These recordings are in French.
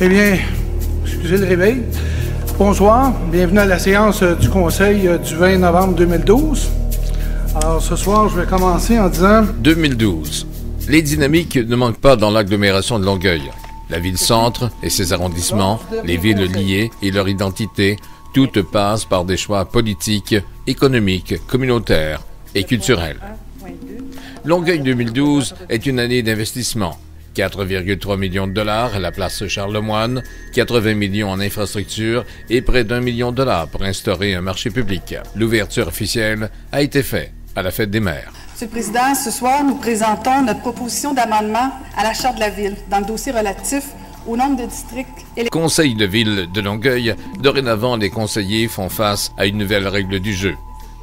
Eh bien, excusez le réveil. Bonsoir, bienvenue à la séance du Conseil du 20 novembre 2012. Alors, ce soir, je vais commencer en disant... 2012. Les dynamiques ne manquent pas dans l'agglomération de Longueuil. La ville-centre et ses arrondissements, les villes liées et leur identité, toutes passent par des choix politiques, économiques, communautaires et culturels. Longueuil 2012 est une année d'investissement. 4,3 millions de dollars à la place Charlemagne, 80 millions en infrastructure et près d'1 million de dollars pour instaurer un marché public. L'ouverture officielle a été faite à la fête des maires. Monsieur le Président, ce soir, nous présentons notre proposition d'amendement à la Charte de la Ville dans le dossier relatif au nombre de districts. Conseil de ville de Longueuil, dorénavant, les conseillers font face à une nouvelle règle du jeu.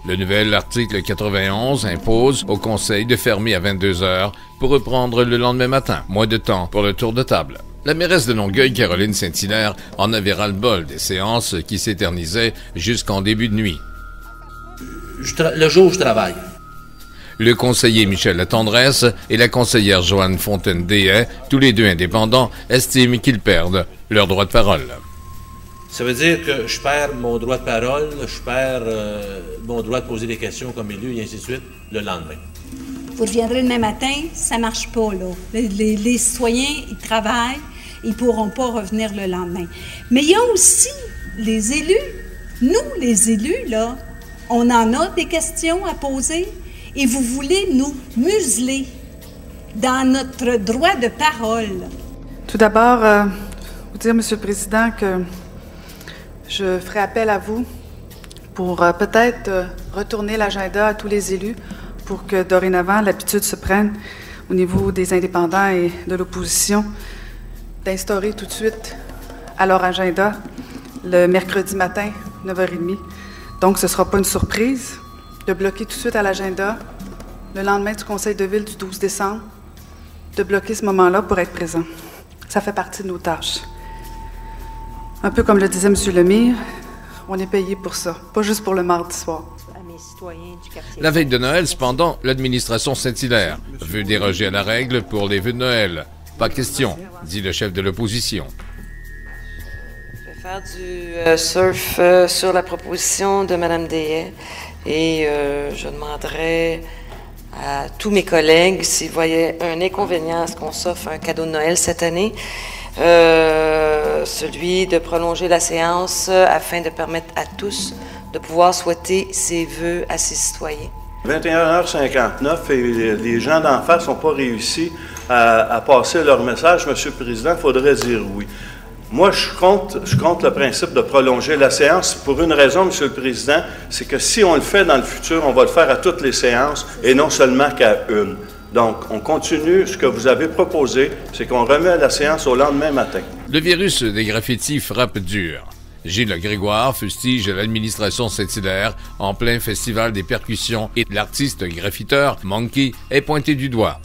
Le nouvel article 91 impose au conseil de fermer à 22 heures pour reprendre le lendemain matin. Moins de temps pour le tour de table. La mairesse de Longueuil, Caroline Saint-Hilaire, en avait ras-le-bol des séances qui s'éternisaient jusqu'en début de nuit. Le jour où je travaille. Le conseiller Michel Latendresse et la conseillère Joanne Fontaine-Déhay, tous les deux indépendants, estiment qu'ils perdent leur droit de parole. Ça veut dire que je perds mon droit de parole, je perds mon droit de poser des questions comme élu, et ainsi de suite, le lendemain. Vous reviendrez le même matin, ça marche pas, là. Les citoyens, ils travaillent, ils pourront pas revenir le lendemain. Mais il y a aussi les élus. Nous, les élus, là, on en a des questions à poser et vous voulez nous museler dans notre droit de parole. Tout d'abord, vous dire, Monsieur le Président, que je ferai appel à vous pour peut-être retourner l'agenda à tous les élus pour que dorénavant l'habitude se prenne au niveau des indépendants et de l'opposition d'instaurer tout de suite à leur agenda le mercredi matin, 9h30. Donc, ce ne sera pas une surprise de bloquer tout de suite à l'agenda le lendemain du Conseil de ville du 12 décembre, de bloquer ce moment-là pour être présent. Ça fait partie de nos tâches. Un peu comme le disait M. Lemire, on est payé pour ça, pas juste pour le mardi soir. La veille de Noël, cependant, l'administration Saint-Hilaire veut déroger à la règle pour les vœux de Noël. Pas question, dit le chef de l'opposition. Je vais faire du surf sur la proposition de Mme Déhay et je demanderai à tous mes collègues s'ils voyaient un inconvénient à ce qu'on s'offre un cadeau de Noël cette année. Celui de prolonger la séance afin de permettre à tous de pouvoir souhaiter ses vœux à ses citoyens. 21h59 et les gens d'en face n'ont pas réussi à passer leur message. Monsieur le Président, il faudrait dire oui. Moi, je compte le principe de prolonger la séance pour une raison, Monsieur le Président, c'est que si on le fait dans le futur, on va le faire à toutes les séances et non seulement qu'à une. Donc, on continue. Ce que vous avez proposé, c'est qu'on remet la séance au lendemain matin. Le virus des graffitis frappe dur. Gilles Grégoire fustige l'administration Saint-Hilaire en plein festival des percussions et l'artiste graffiteur Monkey est pointé du doigt.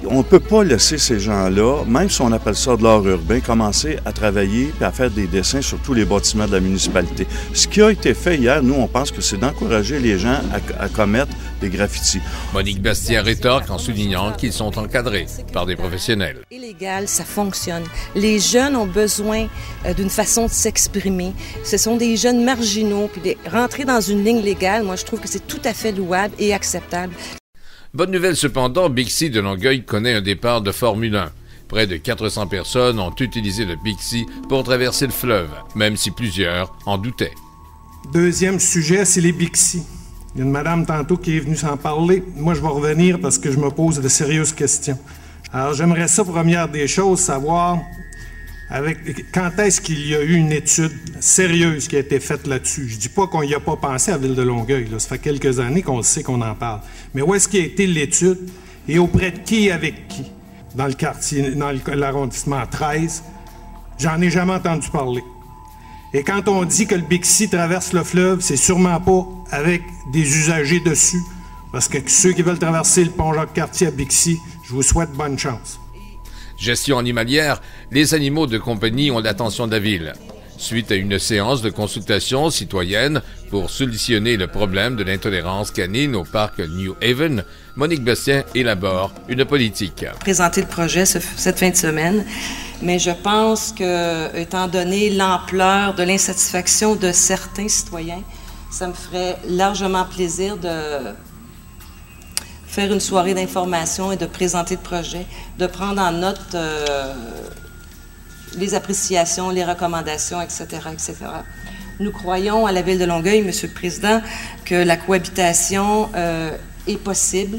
On ne peut pas laisser ces gens-là, même si on appelle ça de l'art urbain, commencer à travailler et à faire des dessins sur tous les bâtiments de la municipalité. Ce qui a été fait hier, nous, on pense que c'est d'encourager les gens à commettre des graffitis. Monique Bastien rétorque en soulignant qu'ils sont encadrés par des professionnels. Illégal, ça fonctionne. Les jeunes ont besoin d'une façon de s'exprimer. Ce sont des jeunes marginaux. Puis rentrer dans une ligne légale, moi, je trouve que c'est tout à fait louable et acceptable. Bonne nouvelle cependant, Bixi de Longueuil connaît un départ de Formule 1. Près de 400 personnes ont utilisé le Bixi pour traverser le fleuve, même si plusieurs en doutaient. Deuxième sujet, c'est les Bixi. Il y a une madame tantôt qui est venue s'en parler. Moi, je vais revenir parce que je me pose de sérieuses questions. Alors, j'aimerais ça, première des choses, savoir quand est-ce qu'il y a eu une étude sérieuse qui a été faite là-dessus. Je dis pas qu'on n'y a pas pensé à la ville de Longueuil. Là. Ça fait quelques années qu'on le sait qu'on en parle. Mais où est-ce qu'il a été l'étude et auprès de qui et avec qui? Dans le quartier, dans l'arrondissement 13, j'en ai jamais entendu parler. Et quand on dit que le Bixi traverse le fleuve, c'est sûrement pas avec des usagers dessus. Parce que ceux qui veulent traverser le pont Jacques-Cartier à Bixi, je vous souhaite bonne chance. Gestion animalière, les animaux de compagnie ont l'attention de la ville. Suite à une séance de consultation citoyenne pour solutionner le problème de l'intolérance canine au parc New Haven, Monique Bastien élabore une politique. Présenter le projet cette fin de semaine mais je pense que, étant donné l'ampleur de l'insatisfaction de certains citoyens, ça me ferait largement plaisir de faire une soirée d'information et de présenter le projet, de prendre en note les appréciations, les recommandations, etc., etc. Nous croyons à la Ville de Longueuil, Monsieur le Président, que la cohabitation est possible.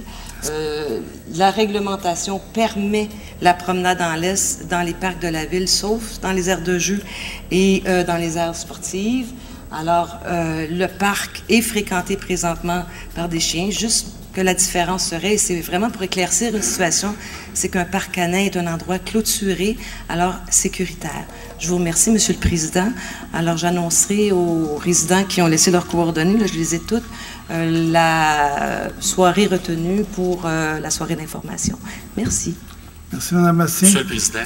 La réglementation permet la promenade en laisse dans les parcs de la ville, sauf dans les aires de jeu et dans les aires sportives. Alors, le parc est fréquenté présentement par des chiens, juste que la différence serait, et c'est vraiment pour éclaircir une situation, c'est qu'un parc canin est un endroit clôturé, alors sécuritaire. Je vous remercie, Monsieur le Président. Alors, j'annoncerai aux résidents qui ont laissé leurs coordonnées, là, je les ai toutes, la soirée retenue pour la soirée d'information. Merci. Merci, Mme Bastien. Monsieur le Président.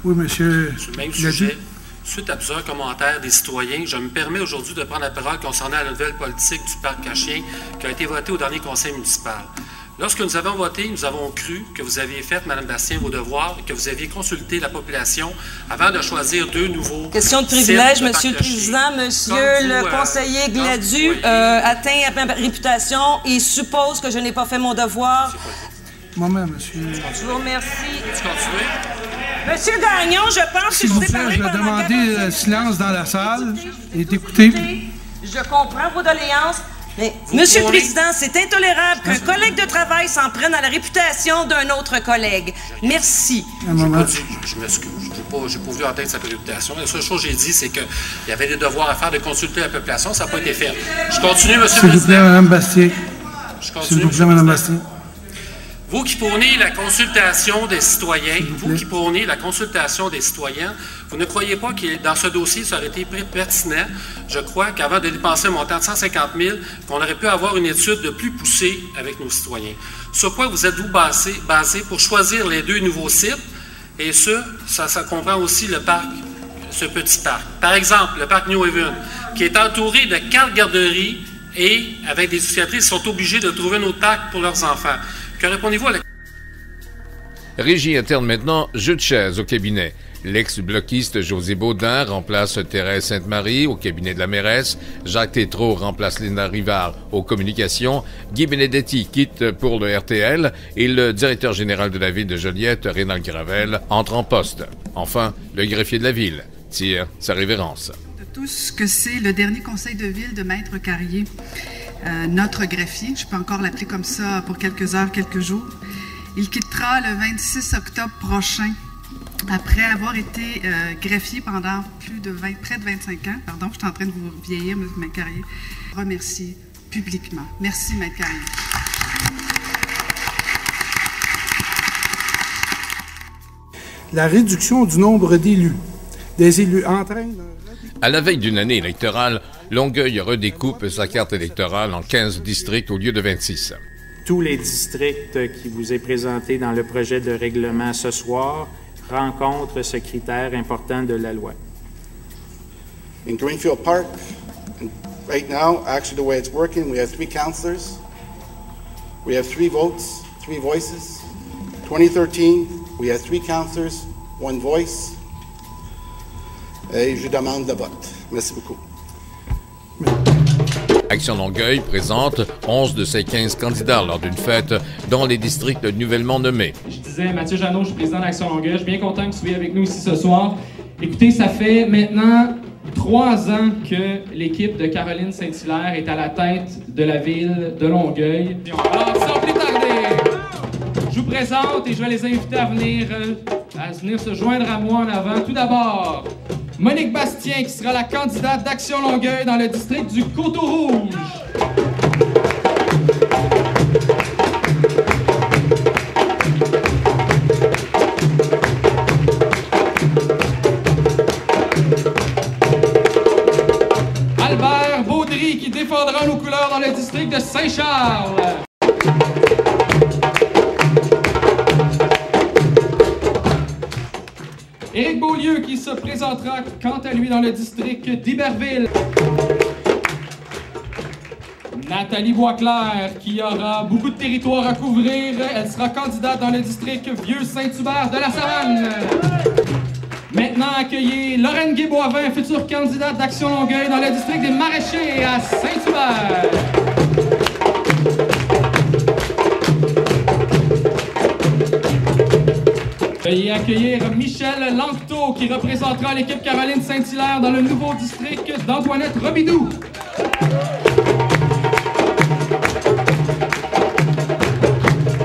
Oui, Monsieur. Sur le même sujet, suite à plusieurs commentaires des citoyens, je me permets aujourd'hui de prendre la parole concernant la nouvelle politique du parc à chiens qui a été votée au dernier conseil municipal. Lorsque nous avons voté, nous avons cru que vous aviez fait, Mme Bastien, vos devoirs et que vous aviez consulté la population avant de choisir 2 nouveaux. Question de privilège, Monsieur le Président. Monsieur le conseiller Gladu atteint à ma réputation et suppose que je n'ai pas fait mon devoir. Moi-même, Monsieur. Je vous remercie. Peux-tu continuer? Monsieur Gagnon, je pense que je vous ai parlé je vais pendant demander silence dans la salle et d'écouter. Je comprends vos doléances, mais, Monsieur le Président, c'est intolérable qu'un collègue de travail s'en prenne à la réputation d'un autre collègue. Merci. Je m'excuse. Je n'ai pas voulu atteindre sa réputation. La seule chose que j'ai dit, c'est qu'il y avait des devoirs à faire de consulter la population. Ça n'a pas été fait. Je continue, Monsieur le Président. S'il vous plaît, Mme Bastien. Je continue, S'il vous plaît, Mme Bastien. Vous qui prônez la consultation des citoyens, vous ne croyez pas que dans ce dossier, ça aurait été pertinent? Je crois qu'avant de dépenser un montant de 150 000, qu'on aurait pu avoir une étude de plus poussée avec nos citoyens. Sur quoi vous êtes-vous basé pour choisir les 2 nouveaux sites? Et ça comprend aussi le parc, ce petit parc. Par exemple, le parc New Haven, qui est entouré de 4 garderies et avec des éducatrices qui sont obligées de trouver un autre parc pour leurs enfants. Que répondez-vous à la... Régie interne maintenant, jeu de chaises au cabinet. L'ex-bloquiste José Baudin remplace Thérèse Sainte-Marie au cabinet de la mairesse. Jacques Tétrault remplace Linda Rivard aux communications. Guy Benedetti quitte pour le RTL et le directeur général de la ville de Joliette, Rénal Gravel, entre en poste. Enfin, le greffier de la ville tire sa révérence. De tout ce que c'est le dernier conseil de ville de Maître Carrier, notre greffier, je peux encore l'appeler comme ça pour quelques heures, quelques jours. Il quittera le 26 octobre prochain, après avoir été greffier pendant près de 25 ans. Pardon, je suis en train de vous vieillir, Maître Carrier. Remercier publiquement. Merci, Maître Carrier. La réduction du nombre d'élus. Des élus entraîne... À la veille d'une année électorale, Longueuil redécoupe sa carte électorale en 15 districts au lieu de 26. Tous les districts qui vous est présenté dans le projet de règlement ce soir rencontrent ce critère important de la loi. In Greenfield Park, right now, actually the way it's working, we have 3 councillors, we have 3 votes, 3 voices. 2013, we had 3 councillors, 1 voice. Et je demande le vote. Merci beaucoup. Action Longueuil présente 11 de ses 15 candidats lors d'une fête dans les districts nouvellement nommés. Je disais, Mathieu Jeannot, je suis président d'Action Longueuil. Je suis bien content que tu sois avec nous ici ce soir. Écoutez, ça fait maintenant 3 ans que l'équipe de Caroline Saint-Hilaire est à la tête de la ville de Longueuil. Alors, sans plus tarder, je vous présente et je vais les inviter à venir se joindre à moi en avant. Tout d'abord, Monique Bastien, qui sera la candidate d'Action Longueuil dans le district du Coteau-Rouge. Albert Baudry, qui défendra nos couleurs dans le district de Saint-Charles. Éric Beaulieu, qui se présentera quant à lui dans le district d'Iberville. Nathalie Boisclair, qui aura beaucoup de territoire à couvrir. Elle sera candidate dans le district Vieux-Saint-Hubert de la Savane. accueillir Lorraine Guay-Boivin, future candidate d'Action Longueuil dans le district des Maraîchers à Saint-Hubert. Veuillez accueillir Michel Lanctot, qui représentera l'équipe Caroline Saint-Hilaire dans le nouveau district d'Antoinette Robidoux.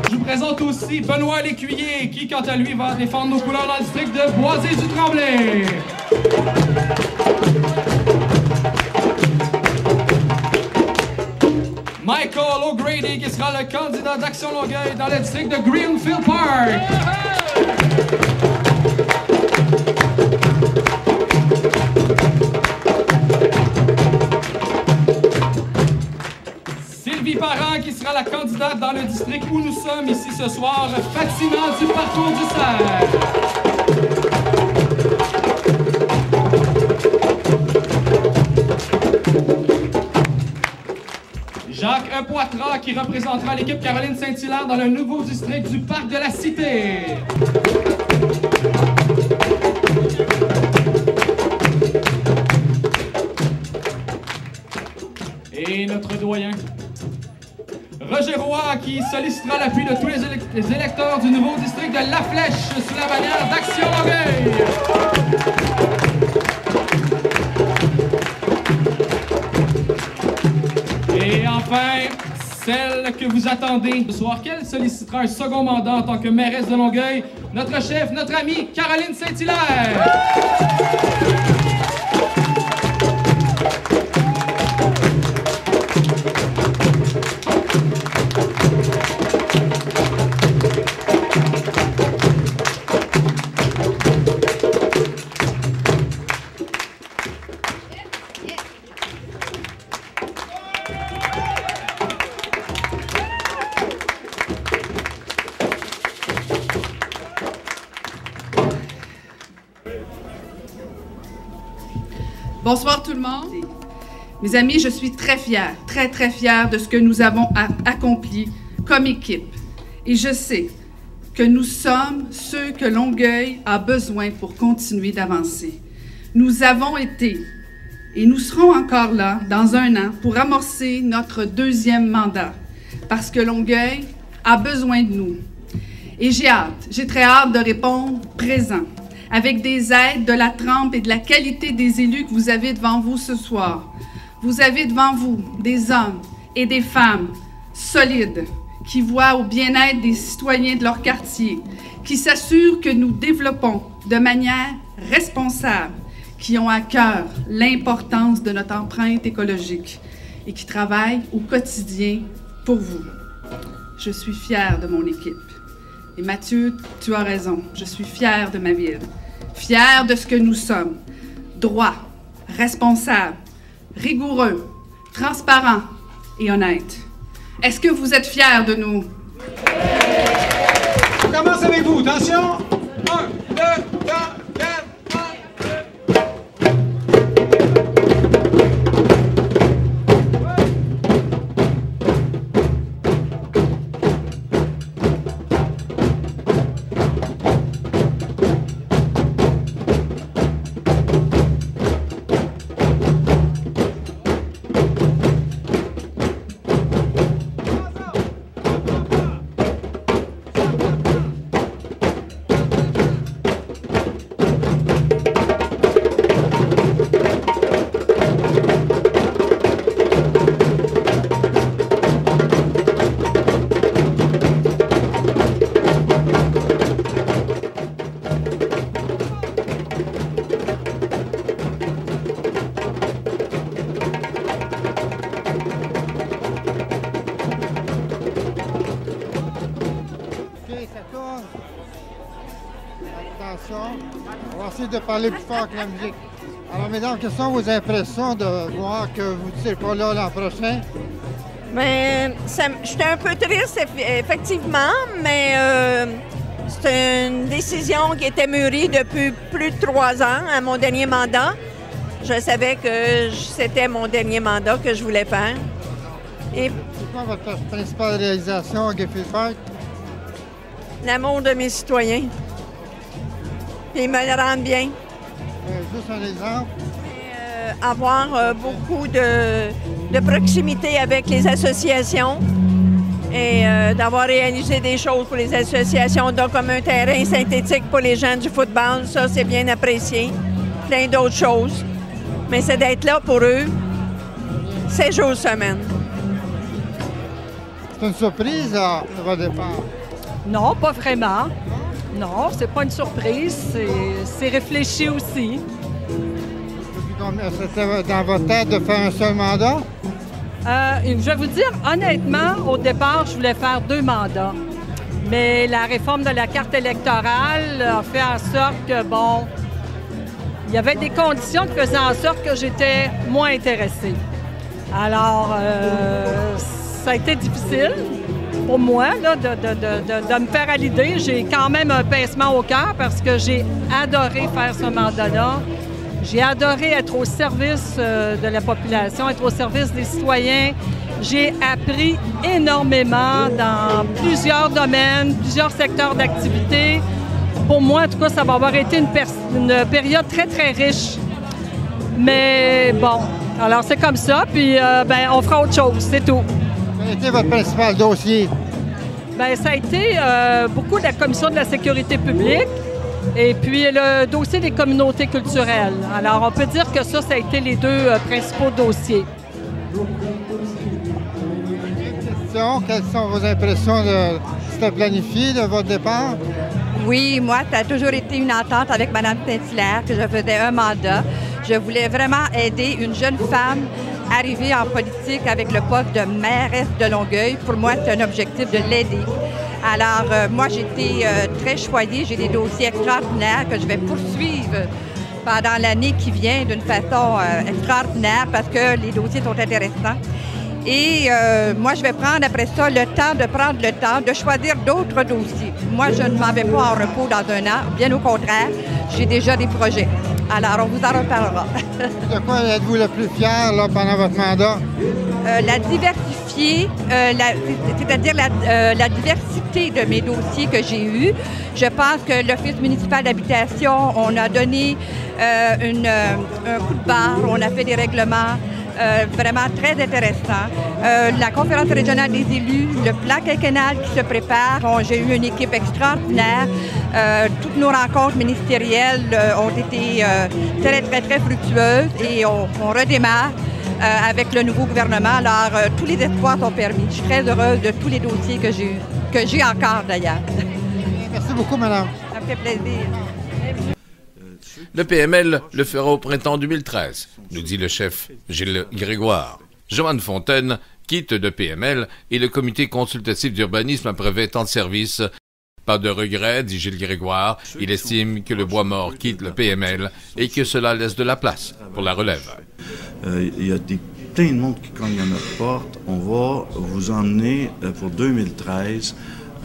Je vous présente aussi Benoît Lécuyer, qui, quant à lui, va défendre nos couleurs dans le district de Boisé-du-Tremblay. Michael O'Grady, qui sera le candidat d'Action Longueuil dans le district de Greenfield Park. Sylvie Parent, qui sera la candidate dans le district où nous sommes ici ce soir, Fatima du Parcours du Cerf. Jacques Poitras, qui représentera l'équipe Caroline Saint-Hilaire dans le nouveau district du Parc de la Cité. Et notre doyen, Roger Roy, qui sollicitera l'appui de tous les électeurs du nouveau district de La Flèche sous la bannière d'Action Longueuil. Et enfin, celle que vous attendez ce soir, qu'elle sollicitera un second mandat en tant que mairesse de Longueuil, notre chef, notre amie Caroline Saint-Hilaire. Bonsoir tout le monde. Mes amis, je suis très fière, très fière de ce que nous avons accompli comme équipe. Et je sais que nous sommes ceux que Longueuil a besoin pour continuer d'avancer. Nous avons été et nous serons encore là dans un an pour amorcer notre deuxième mandat parce que Longueuil a besoin de nous. Et j'ai très hâte de répondre présent, avec des aides, de la trempe et de la qualité des élus que vous avez devant vous ce soir. Vous avez devant vous des hommes et des femmes solides qui voient au bien-être des citoyens de leur quartier, qui s'assurent que nous développons de manière responsable, qui ont à cœur l'importance de notre empreinte écologique et qui travaillent au quotidien pour vous. Je suis fière de mon équipe. Et Mathieu, tu as raison, je suis fière de ma ville, fière de ce que nous sommes, droit, responsable, rigoureux, transparent et honnête. Est-ce que vous êtes fiers de nous? On commence avec vous, attention! 1, 2, 3, 4, 1, 2. On va essayer de parler plus fort que la musique. Alors, mesdames, quelles sont vos impressions de voir que vous ne serez pas là l'an prochain? Bien, j'étais un peu triste, effectivement, mais c'est une décision qui était mûrie depuis plus de 3 ans à mon dernier mandat. Je savais que c'était mon dernier mandat que je voulais faire. Et c'est quoi votre principale réalisation à Greenfield Park? L'amour de mes citoyens. Puis ils me le rendent bien. Juste un exemple. Avoir beaucoup de proximité avec les associations et d'avoir réalisé des choses pour les associations, donc comme un terrain synthétique pour les gens du football, ça c'est bien apprécié. Plein d'autres choses. Mais c'est d'être là pour eux 7 jours semaine. C'est une surprise, votre départ? Non, pas vraiment. Non, c'est pas une surprise, c'est réfléchi aussi. C'était dans votre tête de faire un seul mandat? Je vais vous dire, honnêtement, au départ, je voulais faire 2 mandats. Mais la réforme de la carte électorale a fait en sorte que, bon, il y avait des conditions qui faisaient en sorte que j'étais moins intéressée. Alors, ça a été difficile pour moi là, de me faire à l'idée. J'ai quand même un pincement au cœur parce que j'ai adoré faire ce mandat-là. J'ai adoré être au service de la population, être au service des citoyens. J'ai appris énormément dans plusieurs domaines, plusieurs secteurs d'activité. Pour moi, en tout cas, ça va avoir été une période très, très riche. Mais bon, alors c'est comme ça, puis on fera autre chose, c'est tout. Quel a été votre principal dossier? Bien, ça a été beaucoup de la Commission de la sécurité publique. Et puis le dossier des communautés culturelles. Alors, on peut dire que ça a été les 2 principaux dossiers. Quelles sont vos impressions de c'était planifié de votre départ? Oui, moi, ça a toujours été une entente avec Mme Saint-Hilaire que je faisais un mandat. Je voulais vraiment aider une jeune femme arrivée en politique avec le poste de mairesse de Longueuil. Pour moi, c'est un objectif de l'aider. Alors, moi, j'ai été très choyée. J'ai des dossiers extraordinaires que je vais poursuivre pendant l'année qui vient d'une façon extraordinaire parce que les dossiers sont intéressants. Et moi, je vais prendre après ça le temps de choisir d'autres dossiers. Moi, je ne m'en vais pas en repos dans un an. Bien au contraire, j'ai déjà des projets. Alors, on vous en reparlera. De quoi êtes-vous le plus fier là, pendant votre mandat? La diversifier, c'est-à-dire la diversité de mes dossiers que j'ai eus. Je pense que l'Office municipal d'habitation, on a donné un coup de barre, on a fait des règlements vraiment très intéressants. La conférence régionale des élus, le plan quinquennal qui se prépare, j'ai eu une équipe extraordinaire. Toutes nos rencontres ministérielles ont été très, très, très fructueuses et on redémarre avec le nouveau gouvernement. Alors, tous les espoirs sont permis. Je suis très heureuse de tous les dossiers que j'ai eus, que j'ai encore d'ailleurs. Merci beaucoup, madame. Ça me fait plaisir. Le PML le fera au printemps 2013, nous dit le chef Gilles Grégoire. Joanne Fontaine quitte le PML et le comité consultatif d'urbanisme après 20 ans de service. Pas de regret, dit Gilles Grégoire. Il estime que le Bois-Mort quitte le PML et que cela laisse de la place pour la relève. Il y a plein de monde qui cogne à notre porte. On va vous emmener pour 2013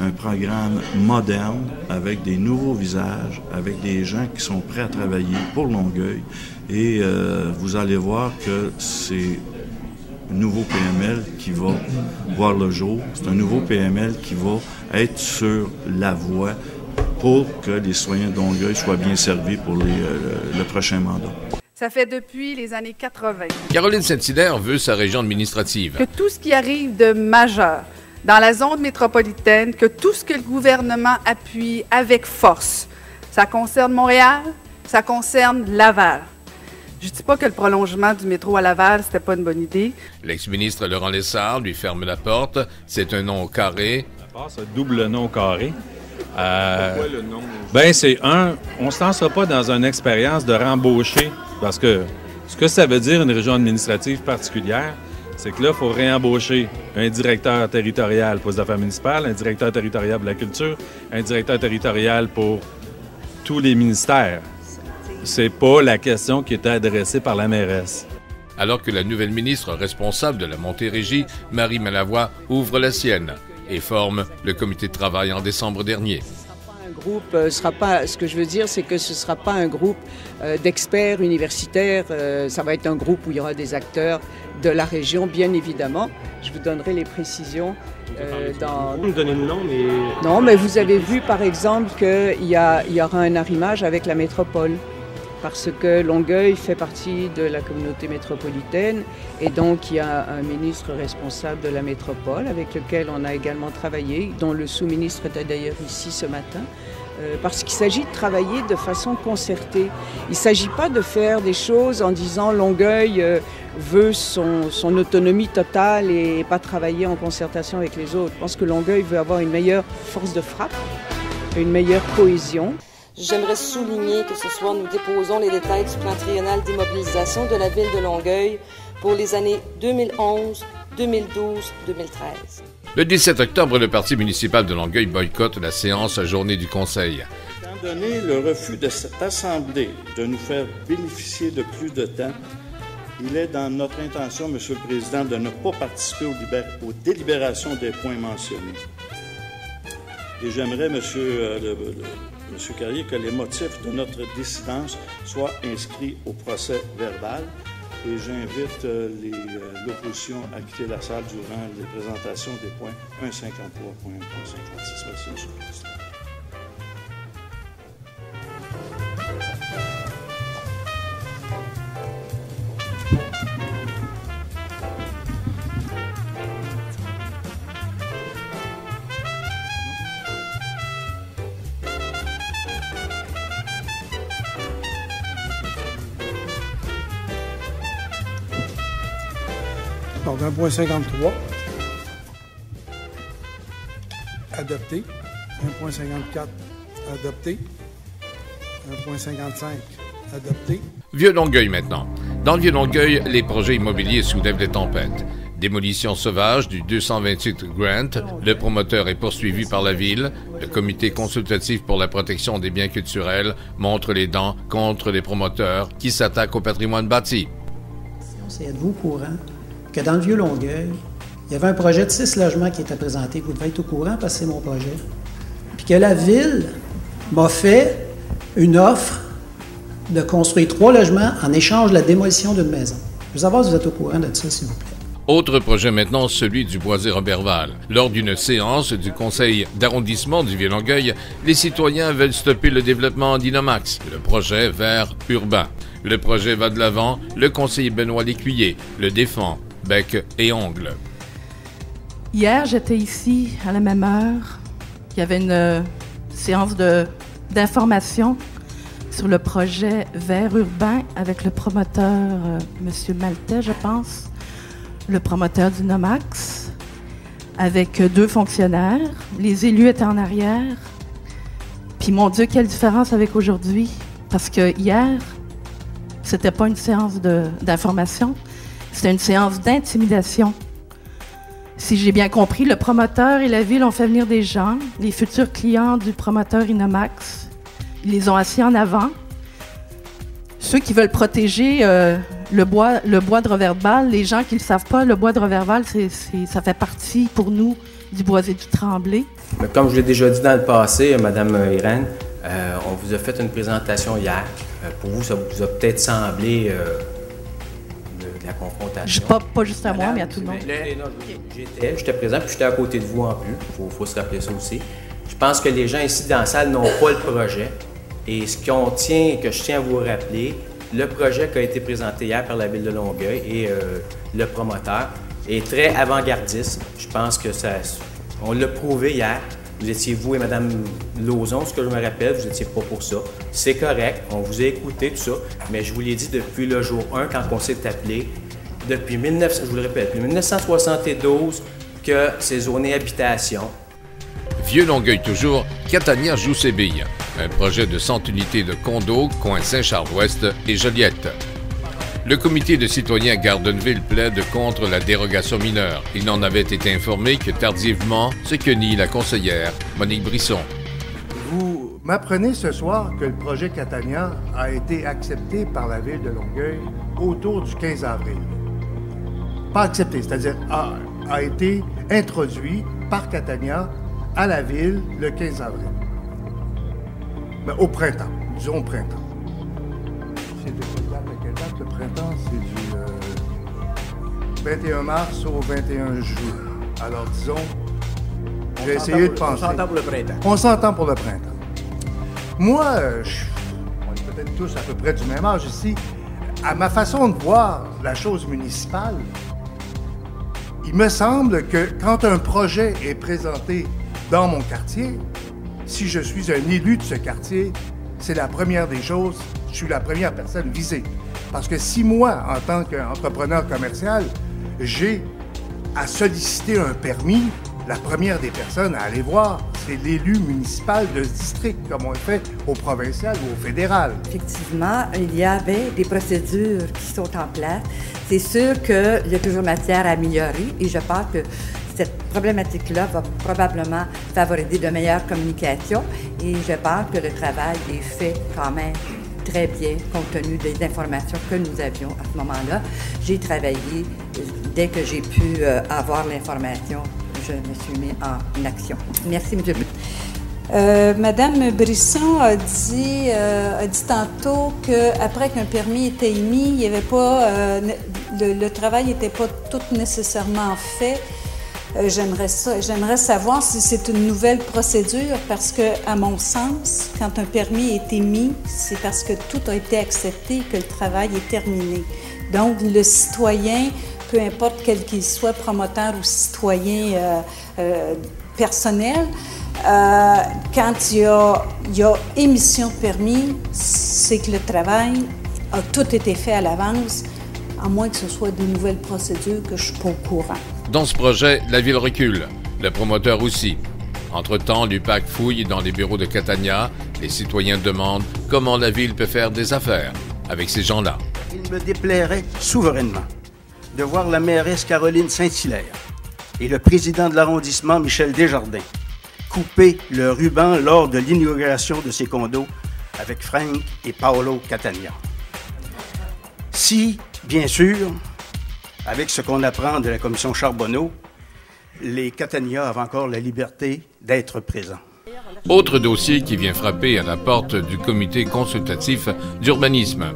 un programme moderne avec des nouveaux visages, avec des gens qui sont prêts à travailler pour Longueuil. Et vous allez voir que c'est un nouveau PML qui va voir le jour. C'est un nouveau PML qui va être sur la voie pour que les citoyens de Longueuil soient bien servis pour le prochain mandat. Ça fait depuis les années 80. Caroline Saint-Hilaire veut sa région administrative. Que tout ce qui arrive de majeur dans la zone métropolitaine, que tout ce que le gouvernement appuie avec force, ça concerne Montréal, ça concerne Laval. Je ne dis pas que le prolongement du métro à Laval, c'était pas une bonne idée. L'ex-ministre Laurent Lessard lui ferme la porte. C'est un nom au carré. Ce double nom au carré. Pourquoi le nom? Ben, c'est on ne se lancera pas dans une expérience de rembaucher, parce que ce que ça veut dire une région administrative particulière, c'est que là, il faut réembaucher un directeur territorial pour les affaires municipales, un directeur territorial pour la culture, un directeur territorial pour tous les ministères. C'est pas la question qui était adressée par la mairesse. Alors que la nouvelle ministre responsable de la Montérégie, Marie Malavoie, ouvre la sienne et forme le comité de travail en décembre dernier. Ce que je veux dire, c'est que ce ne sera pas un groupe d'experts universitaires. Ça va être un groupe où il y aura des acteurs de la région, bien évidemment. Je vous donnerai les précisions. Vous me donnez le nom, mais... Non, mais vous avez vu, par exemple, qu'il y aura un arrimage avec la métropole. parce que Longueuil fait partie de la communauté métropolitaine et donc il y a un ministre responsable de la métropole avec lequel on a également travaillé, dont le sous-ministre était d'ailleurs ici ce matin, parce qu'il s'agit de travailler de façon concertée. Il ne s'agit pas de faire des choses en disant Longueuil veut son autonomie totale et pas travailler en concertation avec les autres. Je pense que Longueuil veut avoir une meilleure force de frappe, une meilleure cohésion. J'aimerais souligner que ce soir, nous déposons les détails du plan triennal d'immobilisation de la ville de Longueuil pour les années 2011, 2012, 2013. Le 17 octobre, le Parti municipal de Longueuil boycotte la séance à journée du Conseil. Étant donné le refus de cette Assemblée de nous faire bénéficier de plus de temps, il est dans notre intention, M. le Président, de ne pas participer aux délibérations des points mentionnés. Et j'aimerais, M. Carrier, que les motifs de notre dissidence soient inscrits au procès verbal. Et j'invite l'opposition à quitter la salle durant les présentations des points 1.53 et 1.56. Merci, M. le Président. Donc, 1.53, adopté. 1.54, adopté. 1.55, adopté. Vieux-Longueuil maintenant. Dans le Vieux-Longueuil, les projets immobiliers soulèvent des tempêtes. Démolition sauvage du 228 Grant, le promoteur est poursuivi par la ville. Le comité consultatif pour la protection des biens culturels montre les dents contre les promoteurs qui s'attaquent au patrimoine bâti. Êtes-vous au courant que dans le Vieux-Longueuil, il y avait un projet de 6 logements qui était présenté. Vous devez être au courant parce que c'est mon projet. Puis que la ville m'a fait une offre de construire 3 logements en échange de la démolition d'une maison. Je veux savoir si vous êtes au courant de ça, s'il vous plaît. Autre projet maintenant, celui du Boisé-Roberval. Lors d'une séance du conseil d'arrondissement du Vieux-Longueuil, les citoyens veulent stopper le développement d'Inomax, le projet vert urbain. Le projet va de l'avant, le conseiller Benoît Lécuyer le défend, bec et ongles. Hier, j'étais ici à la même heure. Il y avait une séance d'information sur le projet vert urbain avec le promoteur, M. Maltais, je pense, le promoteur d'Inomax, avec 2 fonctionnaires. Les élus étaient en arrière. Puis, mon Dieu, quelle différence avec aujourd'hui. Parce que hier, c'était pas une séance d'information, c'était une séance d'intimidation. Si j'ai bien compris, le promoteur et la ville ont fait venir des gens, les futurs clients du promoteur Inomax. Ils les ont assis en avant. Ceux qui veulent protéger le bois de Roberval, les gens qui ne le savent pas, le bois de Roberval, ça fait partie pour nous du Boisé du Tremblay. Comme je l'ai déjà dit dans le passé, Mme Irène, on vous a fait une présentation hier. Pour vous, ça vous a peut-être semblé de la confrontation. Pas juste à moi, mais à tout le monde. J'étais présent, puis j'étais à côté de vous en plus. Il faut se rappeler ça aussi. Je pense que les gens ici dans la salle n'ont pas le projet. Et ce que je tiens à vous rappeler, le projet qui a été présenté hier par la Ville de Longueuil et le promoteur est très avant-gardiste. Je pense que on l'a prouvé hier. Vous étiez, vous et Mme Lauzon, ce que je me rappelle, vous n'étiez pas pour ça. C'est correct, on vous a écouté, tout ça, mais je vous l'ai dit depuis le jour 1, quand on s'est appelé, depuis 1972, que c'est zoné habitation. Vieux-Longueuil toujours, Catania joue ses billes. Un projet de 100 unités de condos, coin Saint-Charles-Ouest et Joliette. Le comité de citoyens Gardonville plaide contre la dérogation mineure. Il n'en avait été informé que tardivement, ce que nie la conseillère Monique Brisson. Vous m'apprenez ce soir que le projet Catania a été accepté par la Ville de Longueuil autour du 15 avril. Pas accepté, c'est-à-dire a été introduit par Catania à la Ville le 15 avril. Mais au printemps, disons au printemps. Le printemps, c'est du 21 mars au 21 juin. Alors, disons, j'ai essayé de penser. On s'entend pour le printemps. On s'entend pour le printemps. Moi, peut-être tous à peu près du même âge ici, à ma façon de voir la chose municipale, il me semble que quand un projet est présenté dans mon quartier, si je suis un élu de ce quartier, c'est la première des choses, je suis la première personne visée. Parce que si moi, en tant qu'entrepreneur commercial, j'ai à solliciter un permis, la première des personnes à aller voir, c'est l'élu municipal de ce district, comme on le fait au provincial ou au fédéral. Effectivement, il y avait des procédures qui sont en place. C'est sûr qu'il y a toujours matière à améliorer et je pense que cette problématique-là va probablement favoriser de meilleures communications et je pense que le travail est fait quand même très bien compte tenu des informations que nous avions à ce moment-là. J'ai travaillé dès que j'ai pu avoir l'information. Je me suis mis en action. Merci, M. le Président. Madame Brisson a dit tantôt qu'après qu'un permis était émis, il y avait pas, le travail n'était pas tout nécessairement fait. J'aimerais savoir si c'est une nouvelle procédure parce que, à mon sens, quand un permis est émis, c'est parce que tout a été accepté et que le travail est terminé. Donc, le citoyen, peu importe quel qu'il soit, promoteur ou citoyen personnel, quand il y a émission de permis, c'est que le travail a tout été fait à l'avance, à moins que ce soit de nouvelles procédures que je ne suis pas au courant. Dans ce projet, la ville recule, le promoteur aussi. Entre-temps, l'UPAC fouille dans les bureaux de Catania. Les citoyens demandent comment la ville peut faire des affaires avec ces gens-là. Il me déplairait souverainement de voir la mairesse Caroline Saint-Hilaire et le président de l'arrondissement, Michel Desjardins, couper le ruban lors de l'inauguration de ces condos avec Frank et Paolo Catania. Si, bien sûr, avec ce qu'on apprend de la commission Charbonneau, les Catania avaient encore la liberté d'être présents. Autre dossier qui vient frapper à la porte du comité consultatif d'urbanisme,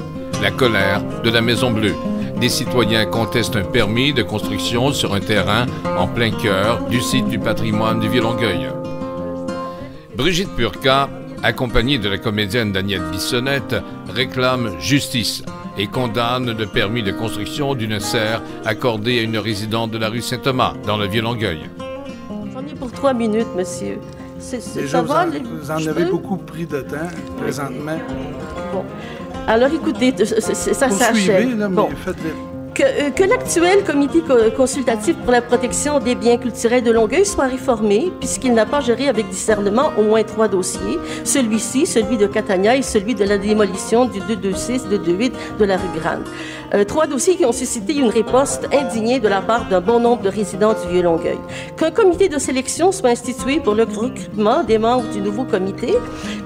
la colère de la Maison Bleue. Des citoyens contestent un permis de construction sur un terrain en plein cœur du site du patrimoine du Vieux-Longueuil. Brigitte Purka, accompagnée de la comédienne Danielle Bissonnette, réclame justice et condamne le permis de construction d'une serre accordée à une résidente de la rue Saint-Thomas, dans le Vieux-Longueuil. J'en ai pour 3 minutes, monsieur. Déjà, vous en avez beaucoup pris de temps, présentement. Bon. Alors, écoutez, ça s'achève. Bon. Que l'actuel comité consultatif pour la protection des biens culturels de Longueuil soit réformé, puisqu'il n'a pas géré avec discernement au moins 3 dossiers. Celui-ci, celui de Catania et celui de la démolition du 226, 228 de la rue Grande. 3 dossiers qui ont suscité une riposte indignée de la part d'un bon nombre de résidents du Vieux-Longueuil. Qu'un comité de sélection soit institué pour le recrutement des membres du nouveau comité,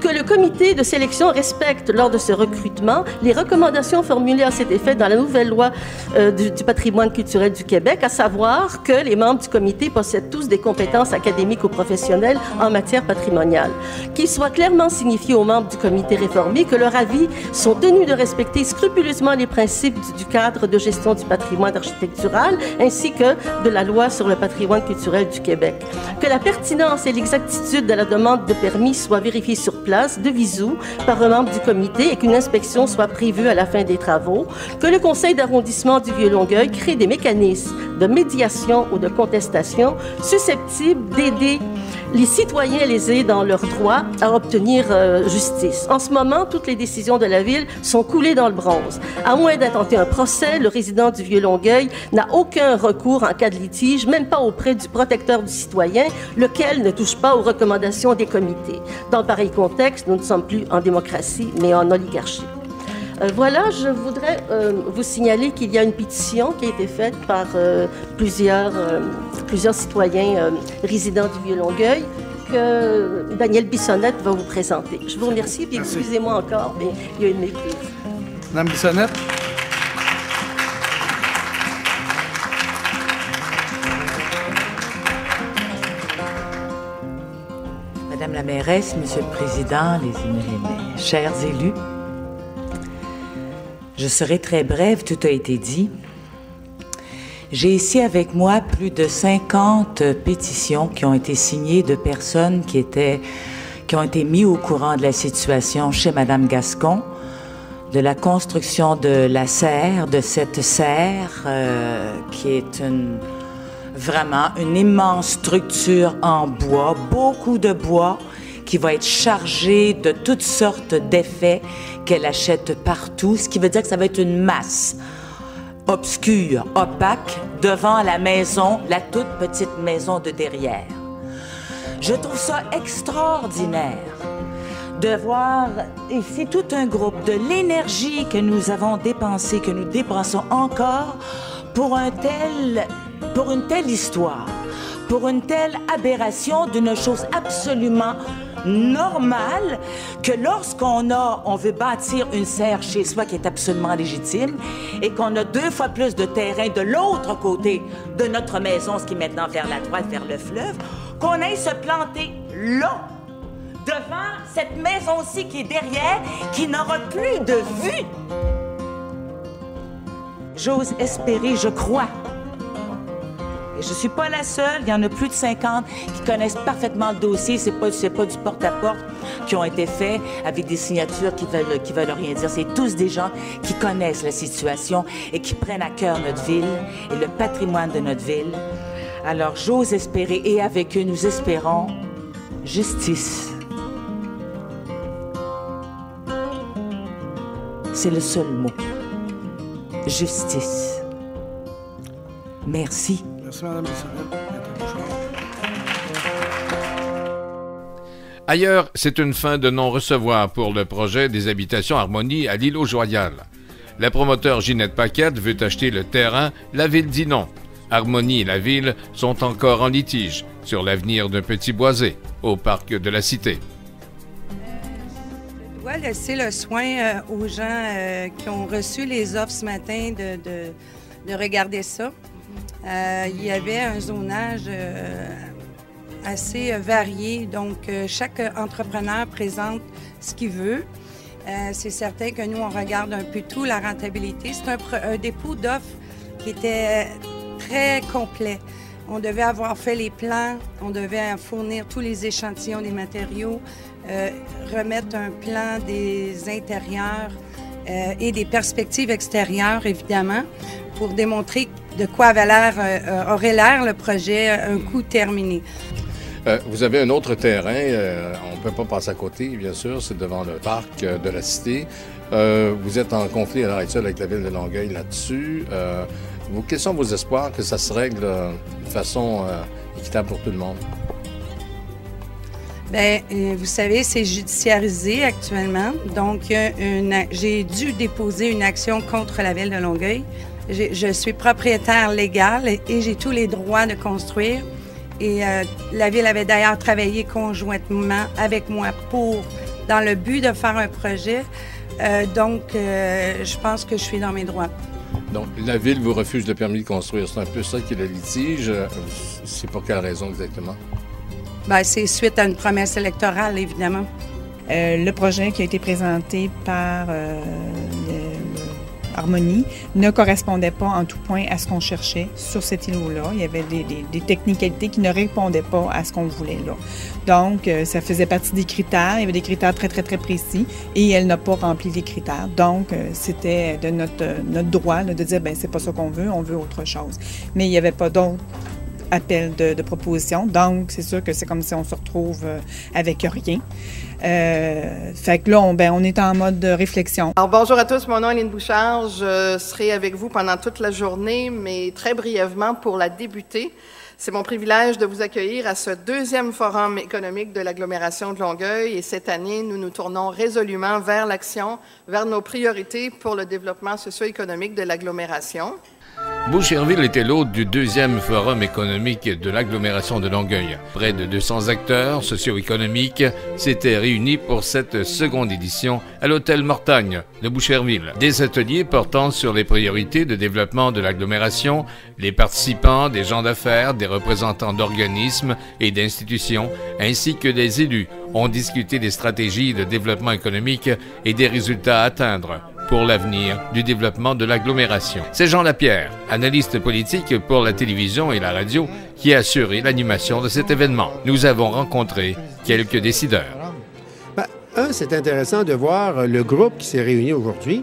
que le comité de sélection respecte lors de ce recrutement les recommandations formulées à cet effet dans la nouvelle loi du patrimoine culturel du Québec, à savoir que les membres du comité possèdent tous des compétences académiques ou professionnelles en matière patrimoniale. Qu'il soit clairement signifié aux membres du comité réformé que leurs avis sont tenus de respecter scrupuleusement les principes du cadre de gestion du patrimoine architectural ainsi que de la loi sur le patrimoine culturel du Québec. Que la pertinence et l'exactitude de la demande de permis soient vérifiées sur place, de visu, par un membre du comité et qu'une inspection soit prévue à la fin des travaux. Que le conseil d'arrondissement du Vieux-Longueuil crée des mécanismes de médiation ou de contestation susceptibles d'aider les citoyens lésés dans leur droit à obtenir justice. En ce moment, toutes les décisions de la Ville sont coulées dans le bronze. À moins d'intenter un procès, le résident du Vieux-Longueuil n'a aucun recours en cas de litige, même pas auprès du protecteur du citoyen, lequel ne touche pas aux recommandations des comités. Dans pareil contexte, nous ne sommes plus en démocratie, mais en oligarchie. Voilà, je voudrais vous signaler qu'il y a une pétition qui a été faite par plusieurs citoyens résidents du Vieux-Longueuil que Danielle Bissonnette va vous présenter. Je vous remercie, puis excusez-moi encore, mais il y a une méprise. Madame Bissonnette. Madame la mairesse, Monsieur le Président, les chers élus, je serai très brève, tout a été dit. J'ai ici avec moi plus de 50 pétitions qui ont été signées de personnes qui ont été mis au courant de la situation chez Madame Gascon de la construction de la serre, de cette serre qui est vraiment une immense structure en bois, beaucoup de bois qui va être chargé de toutes sortes d'effets qu'elle achète partout, ce qui veut dire que ça va être une masse obscure, opaque, devant la maison, la toute petite maison de derrière. Je trouve ça extraordinaire de voir ici tout un groupe, de l'énergie que nous avons dépensée, que nous dépensons encore pour une telle histoire, pour une telle aberration d'une chose absolument normale que on veut bâtir une serre chez soi qui est absolument légitime et qu'on a 2 fois plus de terrain de l'autre côté de notre maison, ce qui est maintenant vers la droite, vers le fleuve, qu'on aille se planter là, devant cette maison-ci qui est derrière, qui n'aura plus de vue. J'ose espérer, je crois. Et je ne suis pas la seule, il y en a plus de 50 qui connaissent parfaitement le dossier. C'est pas du porte-à-porte qui ont été faits avec des signatures qui veulent rien dire. C'est tous des gens qui connaissent la situation et qui prennent à cœur notre ville et le patrimoine de notre ville. Alors j'ose espérer, et avec eux nous espérons justice. C'est le seul mot. Justice. Merci. Merci, Mme Ailleurs, c'est une fin de non-recevoir pour le projet des habitations Harmonie à l'île aux Joyal. La promoteur Ginette Paquette veut acheter le terrain, la ville dit non. Harmonie et la ville sont encore en litige sur l'avenir d'un petit boisé au parc de la Cité. Je dois laisser le soin aux gens qui ont reçu les offres ce matin de regarder ça. Il y avait un zonage assez varié, donc chaque entrepreneur présente ce qu'il veut. C'est certain que nous, on regarde un peu tout, la rentabilité. C'est un dépôt d'offres qui était très complet. On devait avoir fait les plans, on devait fournir tous les échantillons des matériaux, remettre un plan des intérieurs et des perspectives extérieures, évidemment, pour démontrer de quoi aurait l'air le projet un coup terminé. Vous avez un autre terrain, on ne peut pas passer à côté, bien sûr, c'est devant le parc de la Cité. Vous êtes en conflit à l'heure actuelle avec la ville de Longueuil là-dessus. Quels sont vos espoirs que ça se règle de façon équitable pour tout le monde? Bien, vous savez, c'est judiciarisé actuellement. Donc, j'ai dû déposer une action contre la ville de Longueuil. Je suis propriétaire légal et j'ai tous les droits de construire. Et la ville avait d'ailleurs travaillé conjointement avec moi dans le but de faire un projet. Donc, je pense que je suis dans mes droits. Donc, la ville vous refuse le permis de construire. C'est un peu ça qui est le litige. C'est pour quelle raison exactement? Bien, c'est suite à une promesse électorale, évidemment. Le projet qui a été présenté par Harmonie ne correspondait pas en tout point à ce qu'on cherchait sur cet îlot-là. Il y avait des technicalités qui ne répondaient pas à ce qu'on voulait là. Donc, ça faisait partie des critères. Il y avait des critères très, très, très précis et elle n'a pas rempli les critères. Donc, c'était de notre droit là, de dire, bien, c'est pas ça qu'on veut, on veut autre chose. Mais il n'y avait pas d'autre appel de proposition. Donc, c'est sûr que c'est comme si on se retrouve avec rien. Fait que là, on est en mode de réflexion. Alors, bonjour à tous, mon nom est Aline Bouchard. Je serai avec vous pendant toute la journée, mais très brièvement pour la débuter. C'est mon privilège de vous accueillir à ce 2e forum économique de l'agglomération de Longueuil. Et cette année, nous nous tournons résolument vers l'action, vers nos priorités pour le développement socio-économique de l'agglomération. Boucherville était l'hôte du 2e forum économique de l'agglomération de Longueuil. Près de 200 acteurs socio-économiques s'étaient réunis pour cette seconde édition à l'hôtel Mortagne de Boucherville. Des ateliers portant sur les priorités de développement de l'agglomération, les participants, des gens d'affaires, des représentants d'organismes et d'institutions, ainsi que des élus, ont discuté des stratégies de développement économique et des résultats à atteindre pour l'avenir du développement de l'agglomération. C'est Jean Lapierre, analyste politique pour la télévision et la radio, qui a assuré l'animation de cet événement. Nous avons rencontré quelques décideurs. c'est intéressant de voir le groupe qui s'est réuni aujourd'hui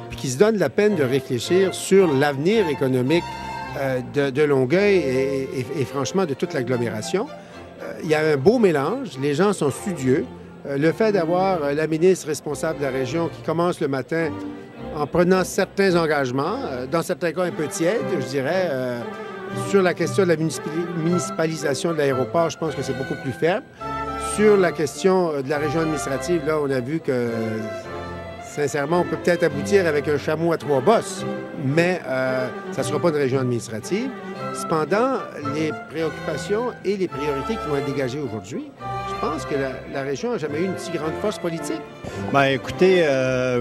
puis qui se donne la peine de réfléchir sur l'avenir économique de Longueuil et franchement de toute l'agglomération. Il y a un beau mélange, les gens sont studieux. Le fait d'avoir la ministre responsable de la région qui commence le matin en prenant certains engagements, dans certains cas un peu tièdes, je dirais, sur la question de la municipalisation de l'aéroport, je pense que c'est beaucoup plus ferme. Sur la question de la région administrative, là, on a vu que, sincèrement, on peut peut-être aboutir avec un chameau à 3 bosses, mais ça ne sera pas une région administrative. Cependant, les préoccupations et les priorités qui vont être dégagées aujourd'hui, je pense que la région n'a jamais eu une si grande force politique. Bien, écoutez,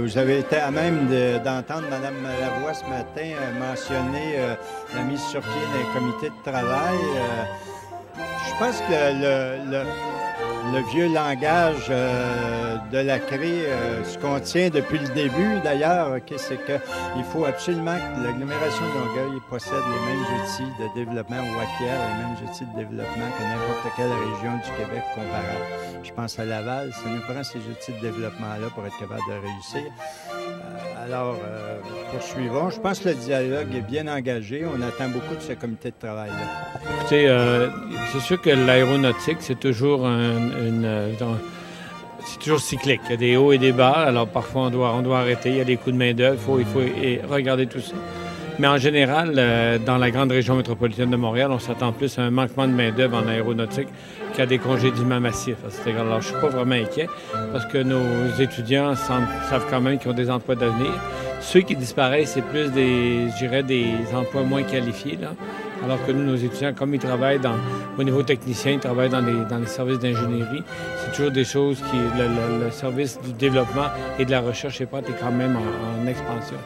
vous avez été à même d'entendre Mme Lavoie ce matin mentionner la mise sur pied d'un comité de travail. Je pense que le vieux langage de la CRE se contient depuis le début, d'ailleurs, c'est qu'il faut absolument que l'agglomération de Longueuil possède les mêmes outils de développement ou acquiert les mêmes outils de développement que n'importe quelle région du Québec comparable. Je pense à Laval, ça nous prend ces outils de développement-là pour être capable de réussir. Alors, poursuivons. Je pense que le dialogue est bien engagé. On attend beaucoup de ce comité de travail-là. Écoutez, c'est sûr que l'aéronautique, c'est toujours c'est toujours cyclique. Il y a des hauts et des bas. Alors, parfois, on doit arrêter. Il y a des coups de main-d'œuvre. Il faut regarder tout ça. Mais en général, dans la grande région métropolitaine de Montréal, on s'attend plus à un manquement de main-d'œuvre en aéronautique qu'à des congédiements massifs. Alors, je ne suis pas vraiment inquiet parce que nos étudiants savent quand même qu'ils ont des emplois d'avenir. Ceux qui disparaissent, c'est plus des emplois moins qualifiés, là. Alors que nous, nos étudiants, comme ils travaillent au niveau technicien, ils travaillent dans les services d'ingénierie, c'est toujours des choses qui... Le service du développement et de la recherche est quand même en expansion.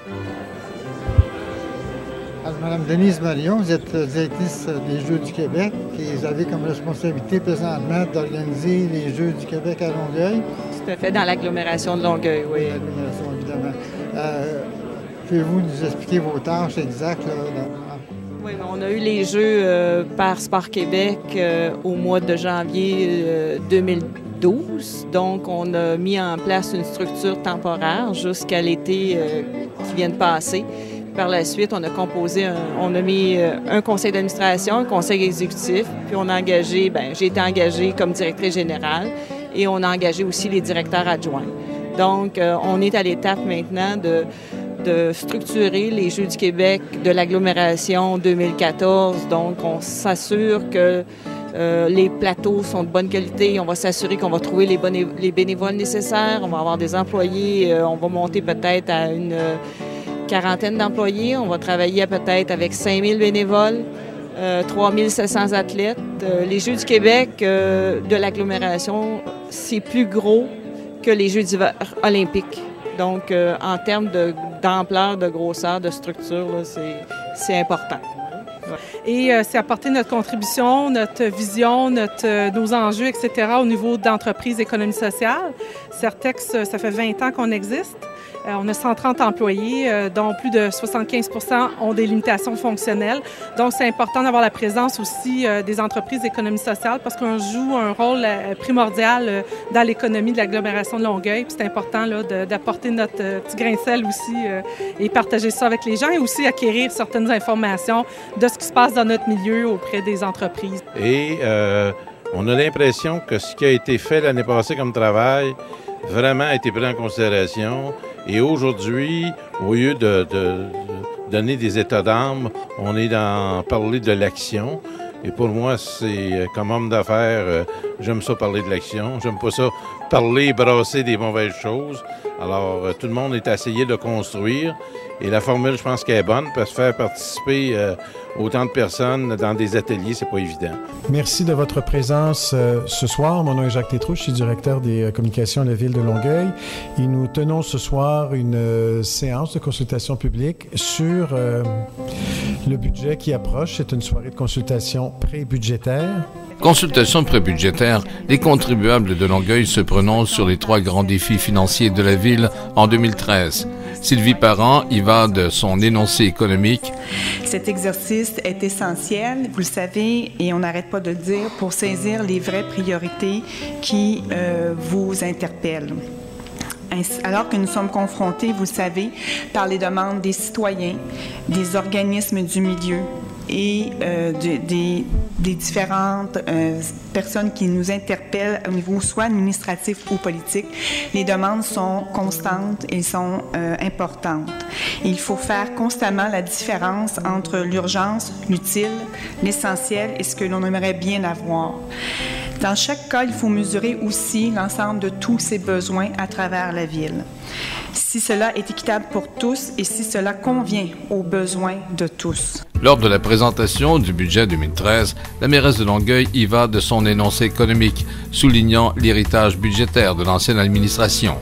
Alors, Madame Denise Marion, vous êtes directrice des Jeux du Québec et vous avez comme responsabilité présentement d'organiser les Jeux du Québec à Longueuil. Tout à fait, dans l'agglomération de Longueuil, oui. L'agglomération, évidemment. Pouvez-vous nous expliquer vos tâches exactes? Oui, on a eu les Jeux par Sport Québec au mois de janvier 2012. Donc, on a mis en place une structure temporaire jusqu'à l'été qui vient de passer. Par la suite, on a mis un conseil d'administration, un conseil exécutif, puis on a engagé, j'ai été engagée comme directrice générale et on a engagé aussi les directeurs adjoints. Donc, on est à l'étape maintenant de structurer les Jeux du Québec de l'agglomération 2014. Donc, on s'assure que les plateaux sont de bonne qualité. On va s'assurer qu'on va trouver les bénévoles nécessaires. On va avoir des employés. On va monter peut-être à une quarantaine d'employés. On va travailler peut-être avec 5000 bénévoles, 3700 athlètes. Les Jeux du Québec de l'agglomération, c'est plus gros que les Jeux d'hiver olympiques. Donc, en termes d'ampleur, de grosseur, de structure, c'est important. Et c'est apporter notre contribution, notre vision, nos enjeux, etc. au niveau d'entreprise économie sociale. Certex, ça fait 20 ans qu'on existe. On a 130 employés, dont plus de 75 % ont des limitations fonctionnelles. Donc, c'est important d'avoir la présence aussi des entreprises d'économie sociale parce qu'on joue un rôle primordial dans l'économie de l'agglomération de Longueuil. Puis c'est important d'apporter notre petit grain de sel aussi et partager ça avec les gens et aussi acquérir certaines informations de ce qui se passe dans notre milieu auprès des entreprises. Et on a l'impression que ce qui a été fait l'année passée comme travail vraiment a été pris en considération. Et aujourd'hui, au lieu de donner des états d'âme, on est dans parler de l'action. Et pour moi, c'est comme homme d'affaires, j'aime ça parler de l'action. J'aime pas ça parler, brasser des mauvaises choses. Alors, tout le monde est essayé de construire. Et la formule, je pense qu'elle est bonne, parce que faire participer autant de personnes dans des ateliers, c'est pas évident. Merci de votre présence ce soir. Mon nom est Jacques Tétrault, je suis directeur des communications de la Ville de Longueuil. Et nous tenons ce soir une séance de consultation publique sur le budget qui approche. C'est une soirée de consultation pré-budgétaire. Consultation prébudgétaire, les contribuables de Longueuil se prononcent sur les 3 grands défis financiers de la ville en 2013. Sylvie Parent y va de son énoncé économique. Cet exercice est essentiel, vous le savez, et on n'arrête pas de le dire, pour saisir les vraies priorités qui vous interpellent. Alors que nous sommes confrontés, vous le savez, par les demandes des citoyens, des organismes du milieu et des différentes personnes qui nous interpellent au niveau soit administratif ou politique, les demandes sont constantes et sont importantes. Et il faut faire constamment la différence entre l'urgence, l'utile, l'essentiel et ce que l'on aimerait bien avoir. Dans chaque cas, il faut mesurer aussi l'ensemble de tous ces besoins à travers la ville. Si cela est équitable pour tous et si cela convient aux besoins de tous. Lors de la présentation du budget 2013, la mairesse de Longueuil y va de son énoncé économique, soulignant l'héritage budgétaire de l'ancienne administration.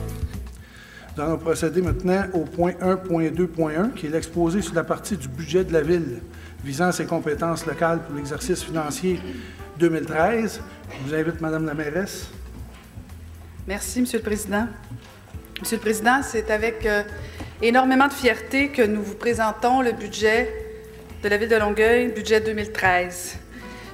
Nous allons procéder maintenant au point 1.2.1, qui est l'exposé sur la partie du budget de la ville visant ses compétences locales pour l'exercice financier 2013. Je vous invite, Madame la mairesse. Merci, Monsieur le Président. Monsieur le Président, c'est avec énormément de fierté que nous vous présentons le budget de la Ville de Longueuil, budget 2013.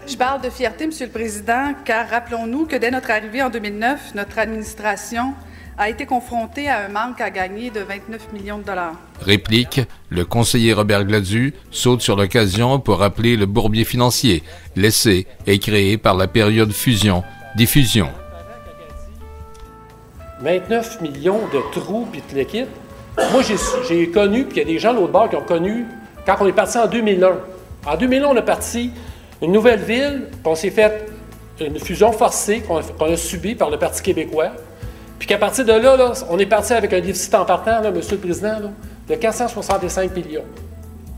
Je parle de fierté, Monsieur le Président, car rappelons-nous que dès notre arrivée en 2009, notre administration a été confrontée à un manque à gagner de 29 millions de dollars. Réplique, le conseiller Robert Gladu saute sur l'occasion pour rappeler le bourbier financier, laissé et créé par la période fusion-diffusion. 29 millions de trous puis de l'équipe. Moi, j'ai connu, puis il y a des gens de l'autre bord qui ont connu, quand on est parti en 2001. En 2001, on a parti une nouvelle ville, puis on s'est fait une fusion forcée qu'on a subie par le Parti québécois. Puis qu'à partir de là, on est parti avec un déficit en partant, là, Monsieur le Président, là, de 465 millions.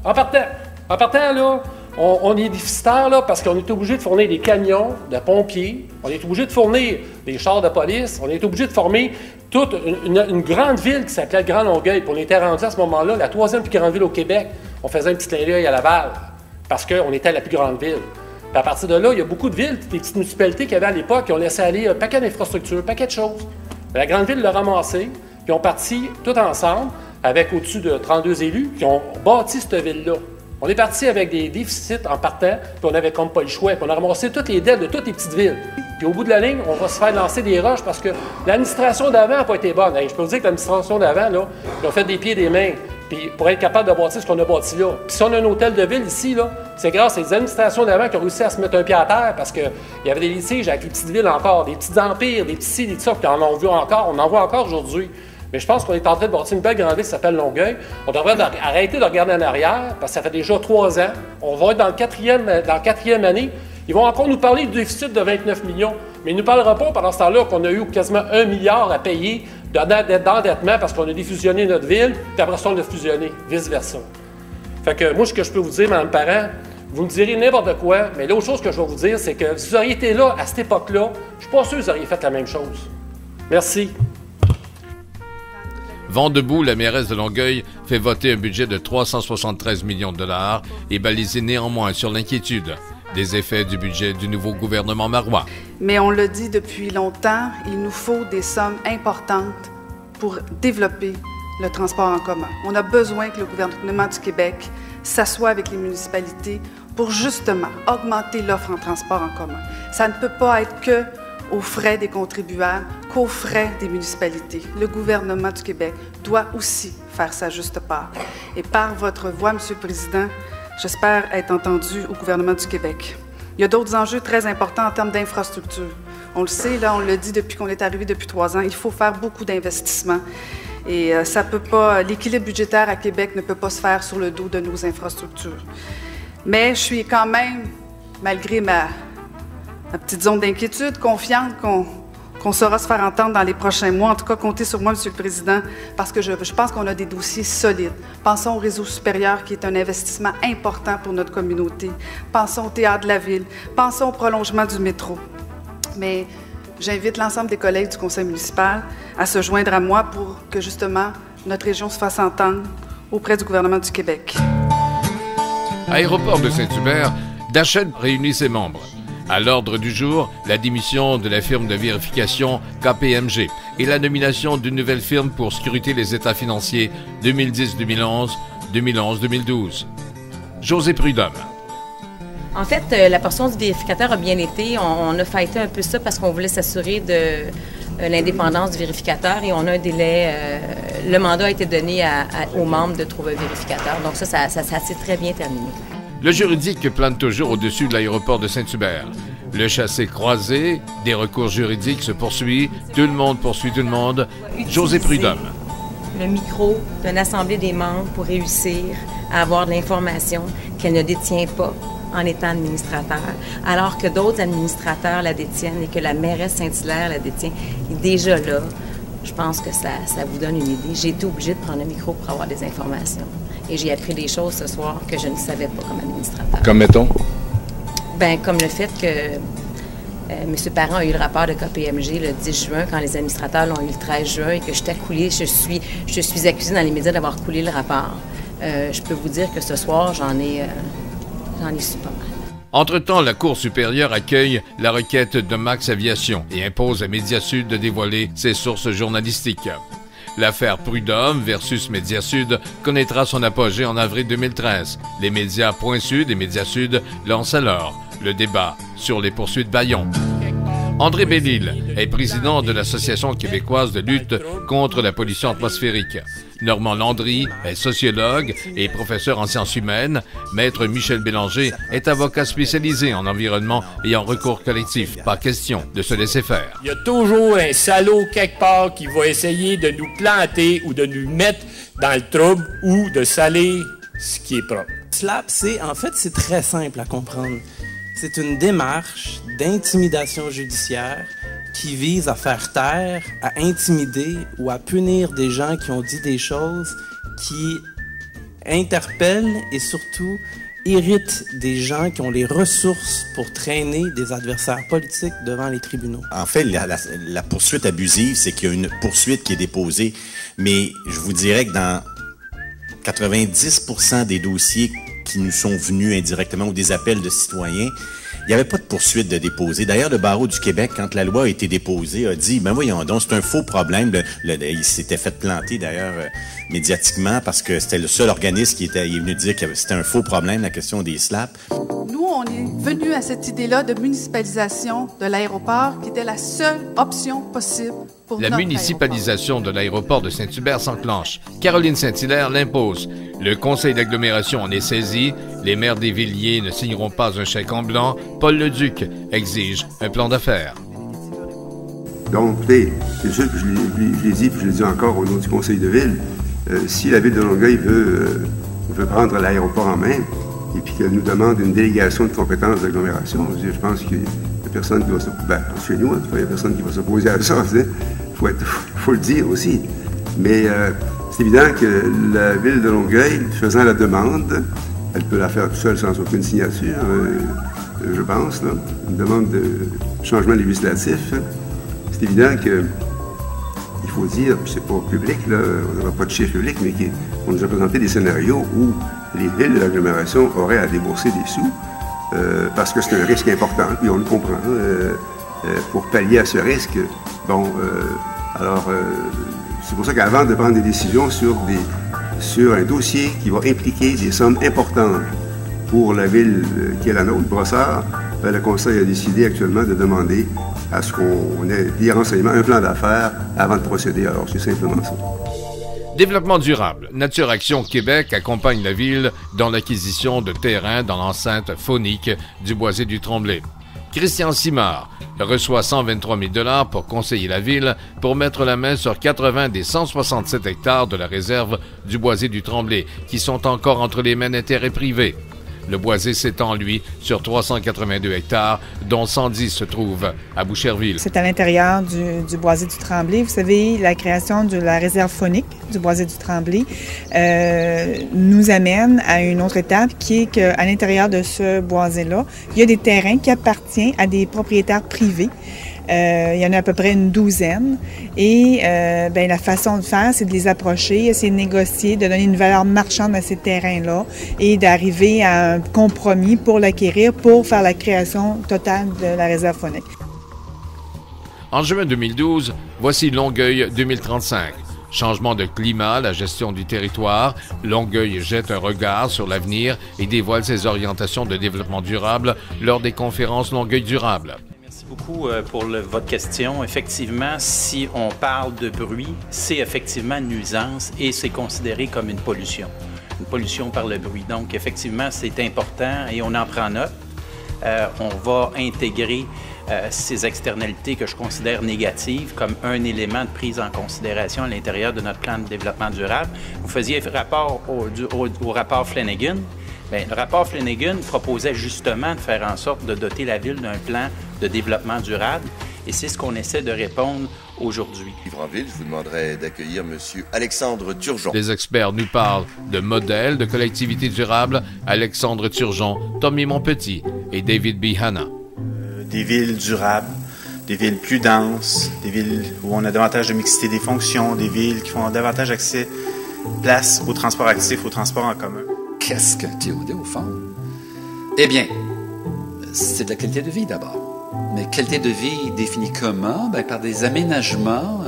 En partant, là, on est déficitaire là, parce qu'on est obligé de fournir des camions de pompiers, on est obligé de fournir des chars de police, on est obligé de former toute une grande ville qui s'appelait Grand Longueuil. Puis on était rendu à ce moment-là la 3e plus grande ville au Québec. On faisait un petit clin d'œil à Laval parce qu'on était la plus grande ville. Puis à partir de là, il y a beaucoup de villes, des petites municipalités qu'il y avait à l'époque qui ont laissé aller un paquet d'infrastructures, un paquet de choses. La grande ville l'a ramassé, puis ont parti tout ensemble, avec au-dessus de 32 élus, qui ont bâti cette ville-là. On est parti avec des déficits en partant, puis on n'avait comme pas le choix. Puis on a ramassé toutes les dettes de toutes les petites villes. Puis au bout de la ligne, on va se faire lancer des roches parce que l'administration d'avant n'a pas été bonne. Hey, je peux vous dire que l'administration d'avant, là, ils ont fait des pieds et des mains. Puis pour être capable de bâtir ce qu'on a bâti là. Puis si on a un hôtel de ville ici, là, c'est grâce aux administrations d'avant qui ont réussi à se mettre un pied à terre parce qu'il y avait des litiges avec les petites villes encore, des petits empires, des petits ci, des ça, puis on en voit encore aujourd'hui. Mais je pense qu'on est en train de bâtir une belle grande ville qui s'appelle Longueuil. On devrait arrêter de regarder en arrière parce que ça fait déjà 3 ans. On va être dans la quatrième année. Ils vont encore nous parler du déficit de 29 millions. Mais ils ne nous parleront pas pendant ce temps-là qu'on a eu quasiment 1 milliard à payer d'endettement parce qu'on a défusionné notre ville, puis après ça, on l'a fusionné, vice-versa. Fait que moi, ce que je peux vous dire, Mme Parent, vous me direz n'importe quoi, mais l'autre chose que je vais vous dire, c'est que si vous auriez été là à cette époque-là, je ne suis pas sûr que vous auriez fait la même chose. Merci. Vent debout, la mairesse de Longueuil fait voter un budget de 373 millions de dollars et balisé néanmoins sur l'inquiétude des effets du budget du nouveau gouvernement marois. Mais on le dit depuis longtemps, il nous faut des sommes importantes pour développer le transport en commun. On a besoin que le gouvernement du Québec s'assoie avec les municipalités pour justement augmenter l'offre en transport en commun. Ça ne peut pas être que aux frais des contribuables, qu'aux frais des municipalités. Le gouvernement du Québec doit aussi faire sa juste part. Et par votre voix, Monsieur le Président, j'espère être entendu au gouvernement du Québec. Il y a d'autres enjeux très importants en termes d'infrastructure. On le sait, là, on le dit depuis qu'on est arrivé depuis 3 ans, il faut faire beaucoup d'investissements. Et ça peut pas, l'équilibre budgétaire à Québec ne peut pas se faire sur le dos de nos infrastructures. Mais je suis quand même, malgré ma petite zone d'inquiétude, confiante qu'on saura se faire entendre dans les prochains mois. En tout cas, comptez sur moi, Monsieur le Président, parce que je pense qu'on a des dossiers solides. Pensons au réseau supérieur, qui est un investissement important pour notre communauté. Pensons au théâtre de la ville. Pensons au prolongement du métro. Mais j'invite l'ensemble des collègues du conseil municipal à se joindre à moi pour que, justement, notre région se fasse entendre auprès du gouvernement du Québec. Aéroport de Saint-Hubert, Dachel réunit ses membres. À l'ordre du jour, la démission de la firme de vérification KPMG et la nomination d'une nouvelle firme pour scruter les états financiers 2010-2011, 2011-2012. José Prudhomme. En fait, la portion du vérificateur a bien été. On a fighté un peu ça parce qu'on voulait s'assurer de l'indépendance du vérificateur et on a un délai. Le mandat a été donné aux membres de trouver un vérificateur. Donc ça s'est très bien terminé. Le juridique plane toujours au-dessus de l'aéroport de Saint-Hubert. Le chassé-croisé, des recours juridiques se poursuit. Tout le monde poursuit tout le monde. José Prudhomme. Le micro d'une assemblée des membres pour réussir à avoir de l'information qu'elle ne détient pas en étant administrateur, alors que d'autres administrateurs la détiennent et que la mairesse Saint-Hilaire la détient. Et déjà là, je pense que ça vous donne une idée. J'ai été obligée de prendre un micro pour avoir des informations. Et j'ai appris des choses ce soir que je ne savais pas comme administrateur. Comme mettons? Bien, comme le fait que M. Parent a eu le rapport de KPMG le 10 juin, quand les administrateurs l'ont eu le 13 juin, et que j'étais coulée, je suis accusée dans les médias d'avoir coulé le rapport. Je peux vous dire que ce soir, j'en ai su pas mal. Entre-temps, la Cour supérieure accueille la requête de Max Aviation et impose à Mediasud de dévoiler ses sources journalistiques. L'affaire Prudhomme versus Mediasud connaîtra son apogée en avril 2013. Les médias Point Sud et Mediasud lancent alors le débat sur les poursuites Bayon. André Bellil est président de l'Association québécoise de lutte contre la pollution atmosphérique. Normand Landry est sociologue et professeur en sciences humaines. Maître Michel Bélanger est avocat spécialisé en environnement et en recours collectif. Pas question de se laisser faire. Il y a toujours un salaud quelque part qui va essayer de nous planter ou de nous mettre dans le trouble ou de salir ce qui est propre. SLAP, c'est très simple à comprendre. C'est une démarche d'intimidation judiciaire qui vise à faire taire, à intimider ou à punir des gens qui ont dit des choses qui interpellent et surtout irritent des gens qui ont les ressources pour traîner des adversaires politiques devant les tribunaux. En fait, la poursuite abusive, c'est qu'il y a une poursuite qui est déposée, mais je vous dirais que dans 90% des dossiers qui nous sont venus indirectement ou des appels de citoyens, il n'y avait pas de poursuite de déposer. D'ailleurs, le barreau du Québec, quand la loi a été déposée, a dit, ben voyons donc, c'est un faux problème. Il s'était fait planter, d'ailleurs, médiatiquement, parce que c'était le seul organisme qui est venu dire que c'était un faux problème, la question des SLAP. Nous, on est venus à cette idée-là de municipalisation de l'aéroport, qui était la seule option possible pour la municipalisation de l'aéroport de Saint-Hubert s'enclenche. Caroline Saint-Hilaire l'impose. Le conseil d'agglomération en est saisi. Les maires des Villiers ne signeront pas un chèque en blanc. Paul Leduc exige un plan d'affaires. Donc, écoutez, c'est sûr que je l'ai dit, puis je l'ai dit encore au nom du conseil de ville, si la ville de Longueuil veut prendre l'aéroport en main et puis qu'elle nous demande une délégation de compétences d'agglomération, je pense qu'il n'y a personne qui va chez nous, il n'y a personne qui va s'opposer à ça. Il faut le dire aussi. Mais c'est évident que la ville de Longueuil, faisant la demande, elle peut la faire toute seule sans aucune signature, je pense, là, une demande de changement législatif. C'est évident qu'il faut dire, puis c'est pas public, là, on n'aura pas de chiffre public, mais qu'on nous a présenté des scénarios où les villes de l'agglomération auraient à débourser des sous parce que c'est un risque important, puis on le comprend. Pour pallier à ce risque, c'est pour ça qu'avant de prendre des décisions sur un dossier qui va impliquer des sommes importantes pour la ville qui est la nôtre, Brossard, le Conseil a décidé actuellement de demander à ce qu'on ait des renseignements, un plan d'affaires avant de procéder. Alors, c'est simplement ça. Développement durable. Nature Action Québec accompagne la ville dans l'acquisition de terrains dans l'enceinte faunique du Boisé du Tremblay. Christian Simard reçoit 123 000 $ pour conseiller la ville pour mettre la main sur 80 des 167 hectares de la réserve du Boisé du Tremblay qui sont encore entre les mains d'intérêts privés. Le boisé s'étend, lui, sur 382 hectares, dont 110 se trouvent à Boucherville. C'est à l'intérieur du boisé du Tremblay. Vous savez, la création de la réserve faunique du boisé du Tremblay nous amène à une autre étape qui est qu'à l'intérieur de ce boisé-là, il y a des terrains qui appartiennent à des propriétaires privés. Il y en a à peu près une douzaine. Et la façon de faire, c'est de les approcher, essayer de négocier, de donner une valeur marchande à ces terrains-là et d'arriver à un compromis pour l'acquérir, pour faire la création totale de la réserve faunique. En juin 2012, voici Longueuil 2035. Changement de climat, la gestion du territoire, Longueuil jette un regard sur l'avenir et dévoile ses orientations de développement durable lors des conférences Longueuil durable. Merci beaucoup pour votre question. Effectivement, si on parle de bruit, c'est effectivement une nuisance et c'est considéré comme une pollution par le bruit. Donc, effectivement, c'est important et on en prend note. On va intégrer ces externalités que je considère négatives comme un élément de prise en considération à l'intérieur de notre plan de développement durable. Vous faisiez rapport au rapport Flanagan. Bien, le rapport Flanagan proposait justement de faire en sorte de doter la ville d'un plan de développement durable et c'est ce qu'on essaie de répondre aujourd'hui. En ville, je vous demanderai d'accueillir M. Alexandre Turgeon. Les experts nous parlent de modèles de collectivité durable, Alexandre Turgeon, Tommy Monpetit et David B. Hanna. Des villes durables, des villes plus denses, des villes où on a davantage de mixité des fonctions, des villes qui font davantage place au transport actif, au transport en commun. Qu'est-ce que TOD au fond? Eh bien, c'est de la qualité de vie d'abord. Mais qualité de vie définie comment? Bien, par des aménagements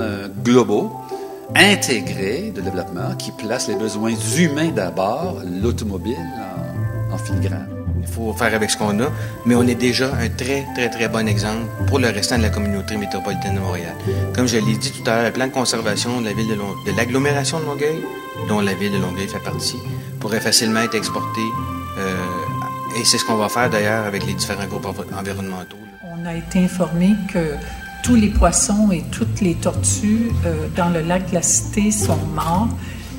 globaux, intégrés de développement qui placent les besoins humains d'abord, l'automobile en filigrane. Il faut faire avec ce qu'on a, mais on est déjà un très, très, très bon exemple pour le restant de la communauté métropolitaine de Montréal. Comme je l'ai dit tout à l'heure, le plan de conservation de la ville de l'agglomération de Longueuil, dont la ville de Longueuil fait partie, pourrait facilement être exporté. Et c'est ce qu'on va faire d'ailleurs avec les différents groupes environnementaux. On a été informé que tous les poissons et toutes les tortues dans le lac de la Cité sont morts.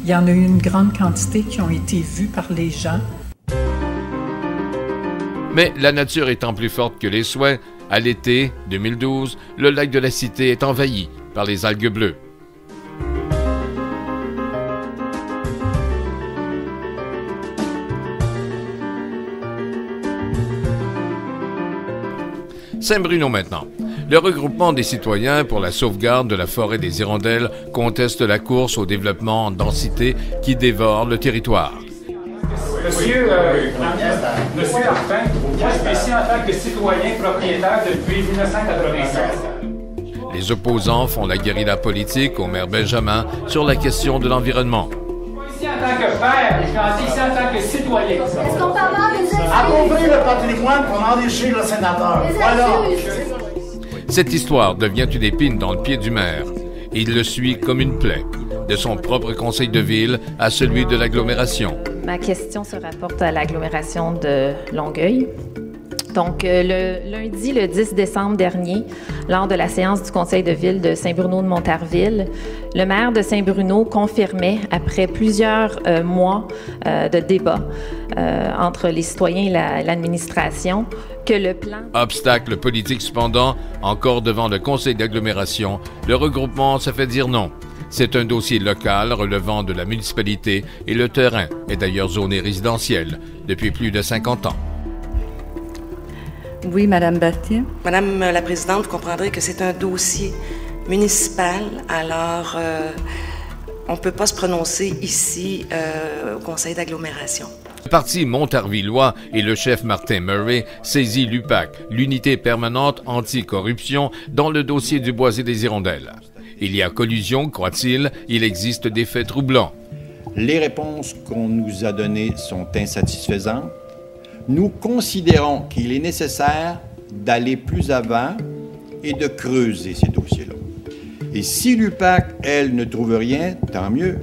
Il y en a eu une grande quantité qui ont été vues par les gens. Mais la nature étant plus forte que les souhaits, à l'été 2012, le lac de la Cité est envahi par les algues bleues. Saint-Bruno maintenant. Le regroupement des citoyens pour la sauvegarde de la forêt des Hirondelles conteste la course au développement en densité qui dévore le territoire. Monsieur Martin, moi je suis ici en tant que citoyen propriétaire depuis 1996. Les opposants font la guérilla politique au maire Benjamin sur la question de l'environnement. Ici en tant que père, je suis ici en tant que citoyen. Est-ce qu'on parle des appauvrir le patrimoine pour enrichir le sénateur. Voilà. Cette histoire devient une épine dans le pied du maire. Il le suit comme une plaie, de son propre conseil de ville à celui de l'agglomération. Ma question se rapporte à l'agglomération de Longueuil. Donc, le lundi, le 10 décembre dernier, lors de la séance du conseil de ville de Saint-Bruno-de-Montarville, le maire de Saint-Bruno confirmait, après plusieurs mois de débats entre les citoyens et l'administration, que le plan... Obstacle politique cependant, encore devant le conseil d'agglomération, le regroupement se fait dire non. C'est un dossier local relevant de la municipalité et le terrain est d'ailleurs zoné résidentiel depuis plus de 50 ans. Oui, Madame Berthier. Madame la Présidente, vous comprendrez que c'est un dossier municipal, alors on ne peut pas se prononcer ici au conseil d'agglomération. Le parti montarvillois et le chef Martin Murray saisit l'UPAC, l'unité permanente anti-corruption, dans le dossier du Boisé des Hirondelles. Il y a collusion, croit-il, il existe des faits troublants. Les réponses qu'on nous a données sont insatisfaisantes. Nous considérons qu'il est nécessaire d'aller plus avant et de creuser ces dossiers-là. Et si l'UPAC, elle, ne trouve rien, tant mieux.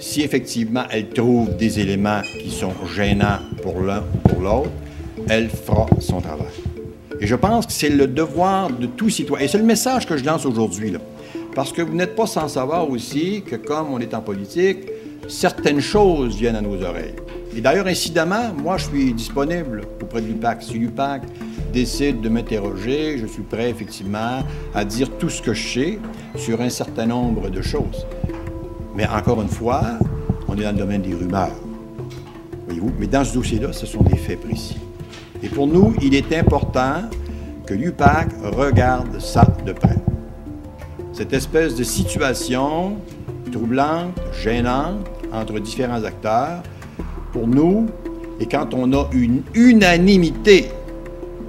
Si effectivement elle trouve des éléments qui sont gênants pour l'un ou pour l'autre, elle fera son travail. Et je pense que c'est le devoir de tout citoyen. Et c'est le message que je lance aujourd'hui, là. Parce que vous n'êtes pas sans savoir aussi que, comme on est en politique, certaines choses viennent à nos oreilles. Et d'ailleurs, incidemment, moi, je suis disponible auprès de l'UPAC. Si l'UPAC décide de m'interroger, je suis prêt, effectivement, à dire tout ce que je sais sur un certain nombre de choses. Mais encore une fois, on est dans le domaine des rumeurs, voyez-vous. Mais dans ce dossier-là, ce sont des faits précis. Et pour nous, il est important que l'UPAC regarde ça de près. Cette espèce de situation troublante, gênante entre différents acteurs, pour nous, et quand on a une unanimité,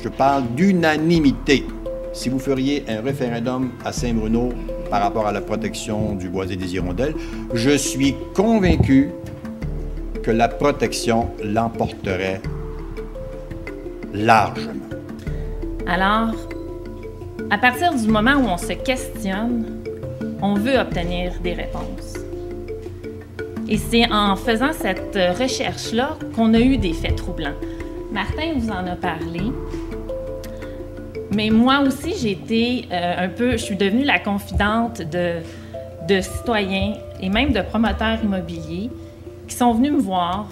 je parle d'unanimité, si vous feriez un référendum à Saint-Bruno par rapport à la protection du boisé des hirondelles, je suis convaincu que la protection l'emporterait largement. Alors, à partir du moment où on se questionne, on veut obtenir des réponses. Et c'est en faisant cette recherche-là qu'on a eu des faits troublants. Martin vous en a parlé, mais moi aussi, j'ai été je suis devenue la confidente de citoyens et même de promoteurs immobiliers qui sont venus me voir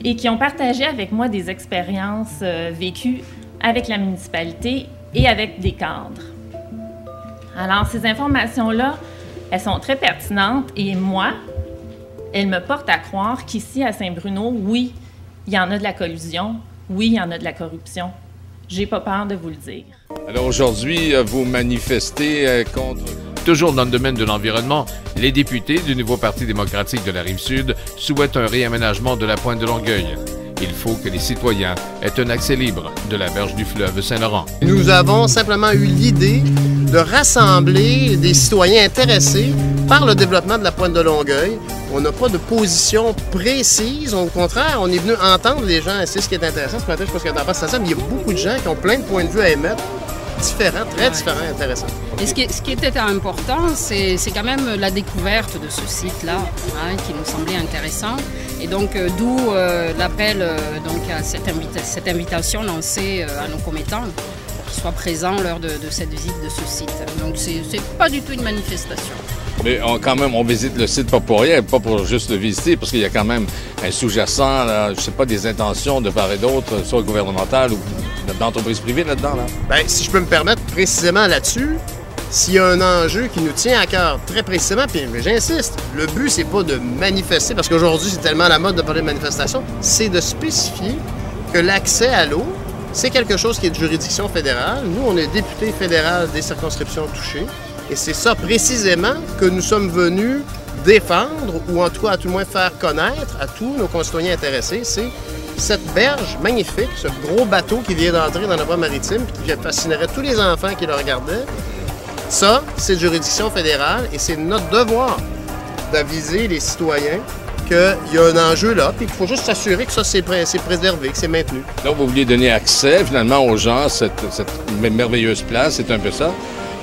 et qui ont partagé avec moi des expériences vécues avec la municipalité et avec des cadres. Alors, ces informations-là, elles sont très pertinentes et moi, elles me portent à croire qu'ici, à Saint-Bruno, oui, il y en a de la collusion, oui, il y en a de la corruption. J'ai pas peur de vous le dire. Alors aujourd'hui, vous manifestez contre... Toujours dans le domaine de l'environnement, les députés du nouveau Parti démocratique de la Rive-Sud souhaitent un réaménagement de la pointe de Longueuil. Il faut que les citoyens aient un accès libre de la berge du fleuve Saint-Laurent. Nous avons simplement eu l'idée de rassembler des citoyens intéressés par le développement de la pointe de Longueuil. On n'a pas de position précise. Au contraire, on est venu entendre les gens. Et c'est ce qui est intéressant ce matin. Je pense que t'en passes à ça, mais il y a beaucoup de gens qui ont plein de points de vue à émettre. Différents, très différents, intéressants. Et ce qui était important, c'est quand même la découverte de ce site-là, qui nous semblait intéressant. Et donc, d'où l'appel à cette invitation lancée à nos commettants pour qu'ils soient présents lors de cette visite de ce site. Donc, c'est pas du tout une manifestation. Mais quand même, on visite le site pas pour rien, pas pour juste le visiter, parce qu'il y a quand même un sous-jacent, là, je sais pas, des intentions de part et d'autre, soit gouvernementales ou d'entreprises privées là-dedans. Là. Bien, si je peux me permettre précisément là-dessus, s'il y a un enjeu qui nous tient à cœur très précisément, puis j'insiste, le but, c'est pas de manifester, parce qu'aujourd'hui, c'est tellement la mode de parler de manifestation, c'est de spécifier que l'accès à l'eau, c'est quelque chose qui est de juridiction fédérale. Nous, on est député fédéral des circonscriptions touchées. Et c'est ça précisément que nous sommes venus défendre, ou en tout cas à tout le moins faire connaître à tous nos concitoyens intéressés, c'est cette berge magnifique, ce gros bateau qui vient d'entrer dans la voie maritime et qui fascinerait tous les enfants qui le regardaient. Ça, c'est de juridiction fédérale et c'est notre devoir d'aviser les citoyens qu'il y a un enjeu là, puis qu'il faut juste s'assurer que ça, c'est préservé, que c'est maintenu. Donc, vous vouliez donner accès, finalement, aux gens à cette merveilleuse place, c'est un peu ça.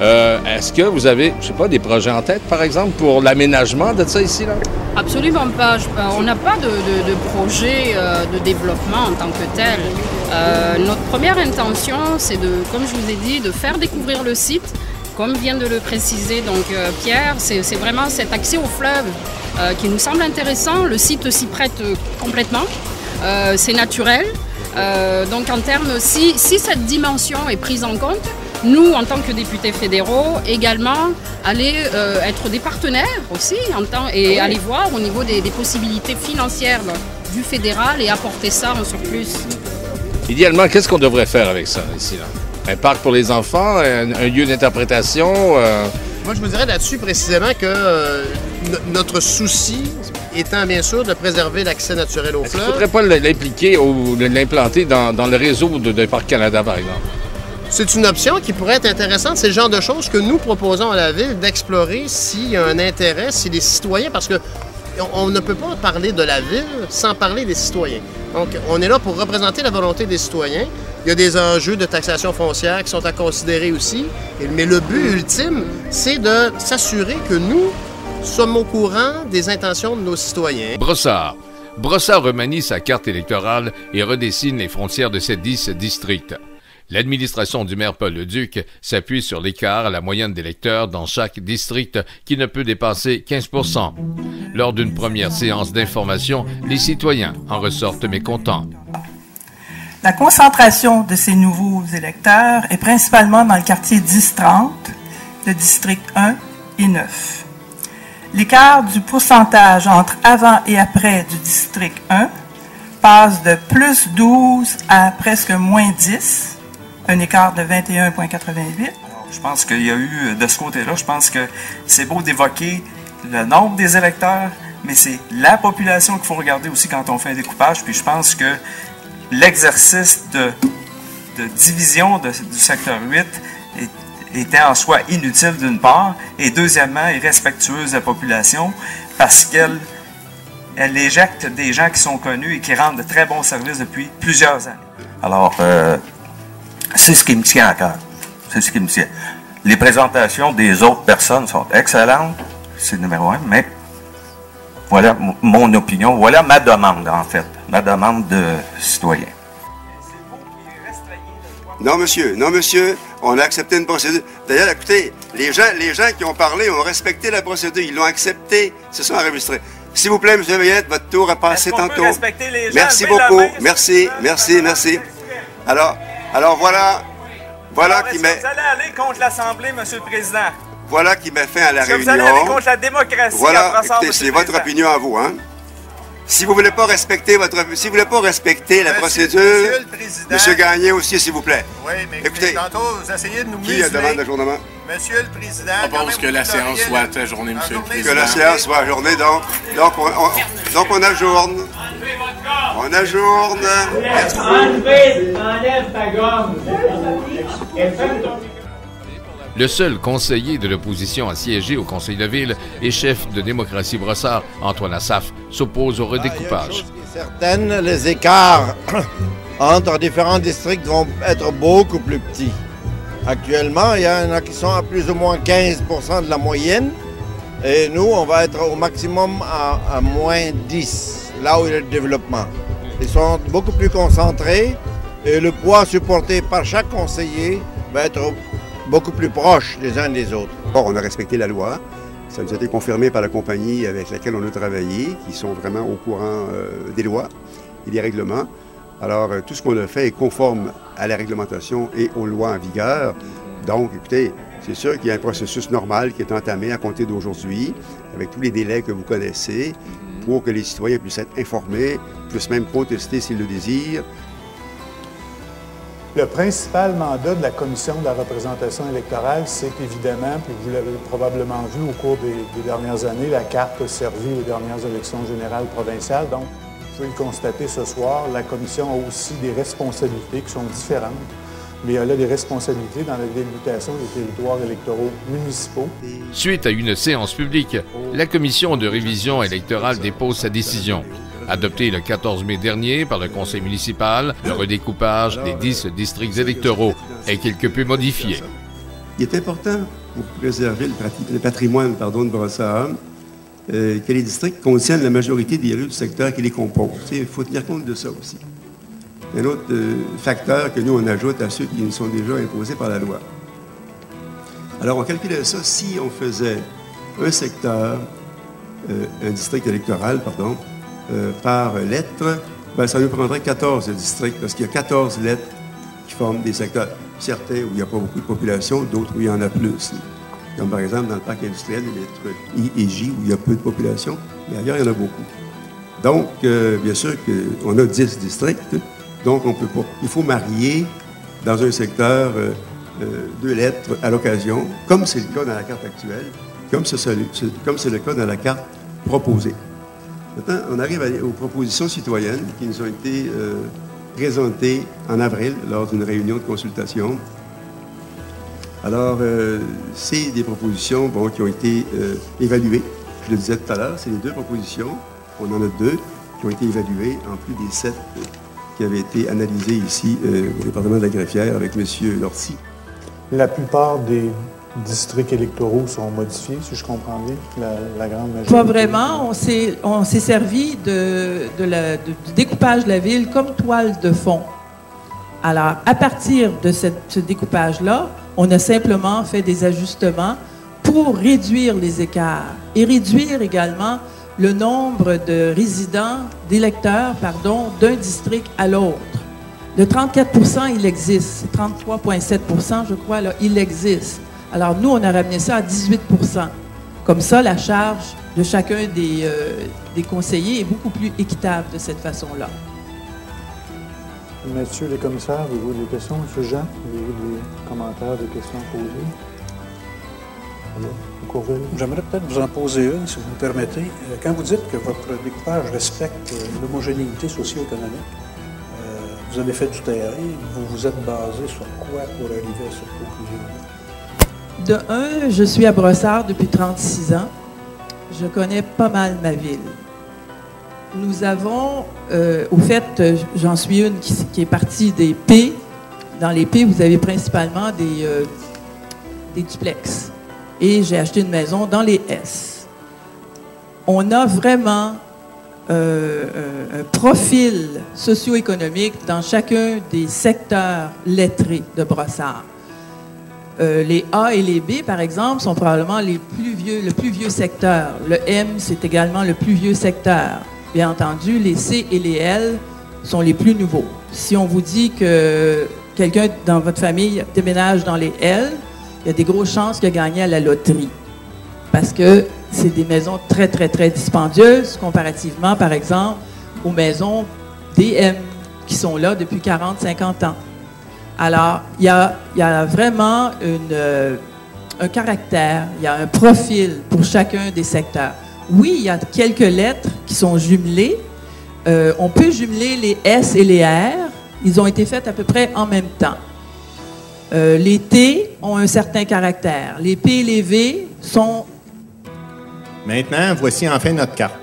Est-ce que vous avez, je sais pas, des projets en tête, par exemple, pour l'aménagement de ça ici, là? Absolument pas. On n'a pas de projet de développement en tant que tel. Notre première intention, c'est comme je vous ai dit, de faire découvrir le site. Comme vient de le préciser donc Pierre, c'est vraiment cet accès au fleuve qui nous semble intéressant. Le site s'y prête complètement. C'est naturel. Donc en termes, si cette dimension est prise en compte, nous, en tant que députés fédéraux, également, aller être des partenaires aussi et aller voir au niveau des possibilités financières du fédéral et apporter ça en surplus. Idéalement, qu'est-ce qu'on devrait faire avec ça ici, là? Un parc pour les enfants, un lieu d'interprétation? Moi, je vous dirais là-dessus précisément que notre souci étant bien sûr de préserver l'accès naturel au fleuve. Il ne faudrait pas l'impliquer ou l'implanter dans le réseau de Parc Canada, par exemple? C'est une option qui pourrait être intéressante. C'est le genre de choses que nous proposons à la Ville d'explorer s'il y a un intérêt, si les citoyens, parce qu'on ne peut pas parler de la Ville sans parler des citoyens. Donc, on est là pour représenter la volonté des citoyens. Il y a des enjeux de taxation foncière qui sont à considérer aussi. Mais le but ultime, c'est de s'assurer que nous sommes au courant des intentions de nos citoyens. Brossard. Brossard remanie sa carte électorale et redessine les frontières de ses 10 districts. L'administration du maire Paul Leduc s'appuie sur l'écart à la moyenne d'électeurs dans chaque district qui ne peut dépasser 15%. Lors d'une première séance d'information, les citoyens en ressortent mécontents. La concentration de ces nouveaux électeurs est principalement dans le quartier 10-30, le district 1 et 9. L'écart du pourcentage entre avant et après du district 1 passe de plus 12 à presque moins 10, un écart de 21,88. Je pense qu'il y a eu, de ce côté-là, je pense que c'est beau d'évoquer le nombre des électeurs, mais c'est la population qu'il faut regarder aussi quand on fait un découpage. Puis je pense que l'exercice de division du secteur 8 était en soi inutile d'une part, et deuxièmement, irrespectueuse de la population parce qu'elle éjecte des gens qui sont connus et qui rendent de très bons services depuis plusieurs années. Alors, c'est ce qui me tient à cœur. C'est ce qui me tient. Les présentations des autres personnes sont excellentes, c'est le numéro 1, mais voilà mon opinion, voilà ma demande en fait, ma demande de citoyen. Non, monsieur, on a accepté une procédure. D'ailleurs, écoutez, les gens qui ont parlé ont respecté la procédure, ils l'ont accepté, se sont enregistrés. S'il vous plaît, M. Veillette, votre tour a passé tantôt. Les gens, merci beaucoup, merci. Alors voilà qui met... Vous allez aller contre l'Assemblée, M. le Président. Voilà qui met fin à la réunion. Vous allez aller contre la démocratie. Voilà, écoutez, c'est votre opinion à vous, hein. Si vous ne voulez pas respecter la procédure, M. Gagné aussi, s'il vous plaît. Oui, mais écoutez, tantôt, vous essayez de nous museler. Qui a demande d'ajournement? Monsieur le Président... Je propose que la séance soit ajournée, Monsieur le Président. Que la séance soit ajournée, donc on ajourne. On ajourne. Enlève ta gomme. Le seul conseiller de l'opposition à siéger au conseil de ville et chef de Démocratie Brossard, Antoine Assaf, s'oppose au redécoupage. Certaines, les écarts entre différents districts vont être beaucoup plus petits. Actuellement, il y en a qui sont à plus ou moins 15% de la moyenne. Et nous, on va être au maximum à moins 10, là où il y a le développement. Ils sont beaucoup plus concentrés et le poids supporté par chaque conseiller va être beaucoup plus proches les uns des autres. Bon, on a respecté la loi. Ça nous a été confirmé par la compagnie avec laquelle on a travaillé, qui sont vraiment au courant des lois et des règlements. Alors, tout ce qu'on a fait est conforme à la réglementation et aux lois en vigueur. Donc, écoutez, c'est sûr qu'il y a un processus normal qui est entamé à compter d'aujourd'hui, avec tous les délais que vous connaissez, pour que les citoyens puissent être informés, puissent même contester s'ils le désirent. Le principal mandat de la Commission de la représentation électorale, c'est évidemment, puis vous l'avez probablement vu au cours des dernières années, la carte servie aux dernières élections générales provinciales. Donc, vous pouvez le constater ce soir, la Commission a aussi des responsabilités qui sont différentes, mais elle a des responsabilités dans la délimitation des territoires électoraux municipaux. Suite à une séance publique, la Commission de révision électorale dépose sa décision. Adopté le 14 mai dernier par le conseil municipal, le redécoupage des 10 districts électoraux est quelque peu modifié. Il est important pour préserver le patrimoine de Brossard que les districts contiennent la majorité des rues du secteur qui les composent. Il faut tenir compte de ça aussi. Un autre facteur que nous, on ajoute à ceux qui nous sont déjà imposés par la loi. Alors, on calculait ça si on faisait un secteur, un district électoral, par lettre, ça nous prendrait 14 districts, parce qu'il y a 14 lettres qui forment des secteurs. Certains où il n'y a pas beaucoup de population, d'autres où il y en a plus. Comme par exemple dans le parc industriel, les lettres I et J, où il y a peu de population, mais ailleurs, il y en a beaucoup. Donc, bien sûr qu'on a 10 districts, donc on peut pas. Il faut marier dans un secteur 2 lettres à l'occasion, comme c'est le cas dans la carte actuelle, comme c'est le cas dans la carte proposée. Maintenant, on arrive aux propositions citoyennes qui nous ont été présentées en avril lors d'une réunion de consultation. Alors, c'est des propositions qui ont été évaluées. Je le disais tout à l'heure, c'est les 2 propositions. On en a 2 qui ont été évaluées, en plus des 7 qui avaient été analysées ici au département de la Greffière avec M. Lortie. La plupart des districts électoraux sont modifiés, si je comprends bien, la grande majorité. Pas vraiment. On s'est servi du découpage de la ville comme toile de fond. Alors, à partir de ce découpage-là, on a simplement fait des ajustements pour réduire les écarts et réduire également le nombre de résidents, d'électeurs, d'un district à l'autre. Le 34 %, il existe. 33,7 % je crois, là, il existe. Alors, nous, on a ramené ça à 18 %. Comme ça, la charge de chacun des conseillers est beaucoup plus équitable de cette façon-là. Messieurs les commissaires, avez-vous des questions? Monsieur Jean, avez-vous des commentaires, des questions posées? J'aimerais peut-être vous en poser une, si vous me permettez. Quand vous dites que votre découpage respecte l'homogénéité socio-économique, vous avez fait du terrain, vous vous êtes basé sur quoi pour arriver à cette conclusion? De un, je suis à Brossard depuis 36 ans. Je connais pas mal ma ville. Nous avons, au fait, j'en suis une qui est partie des P. Dans les P, vous avez principalement des duplex. Et j'ai acheté une maison dans les S. On a vraiment un profil socio-économique dans chacun des secteurs lettrés de Brossard. Les A et les B, par exemple, sont probablement le plus vieux secteur. Le M, c'est également le plus vieux secteur. Bien entendu, les C et les L sont les plus nouveaux. Si on vous dit que quelqu'un dans votre famille déménage dans les L, il y a des grosses chances qu'il a gagné à la loterie. Parce que c'est des maisons très, très, très dispendieuses comparativement, par exemple, aux maisons DM qui sont là depuis 40, 50 ans. Alors, il y a vraiment un caractère, il y a un profil pour chacun des secteurs. Oui, il y a quelques lettres qui sont jumelées. On peut jumeler les S et les R. Ils ont été faits à peu près en même temps. Les T ont un certain caractère. Les P et les V sont... Maintenant, voici enfin notre carte.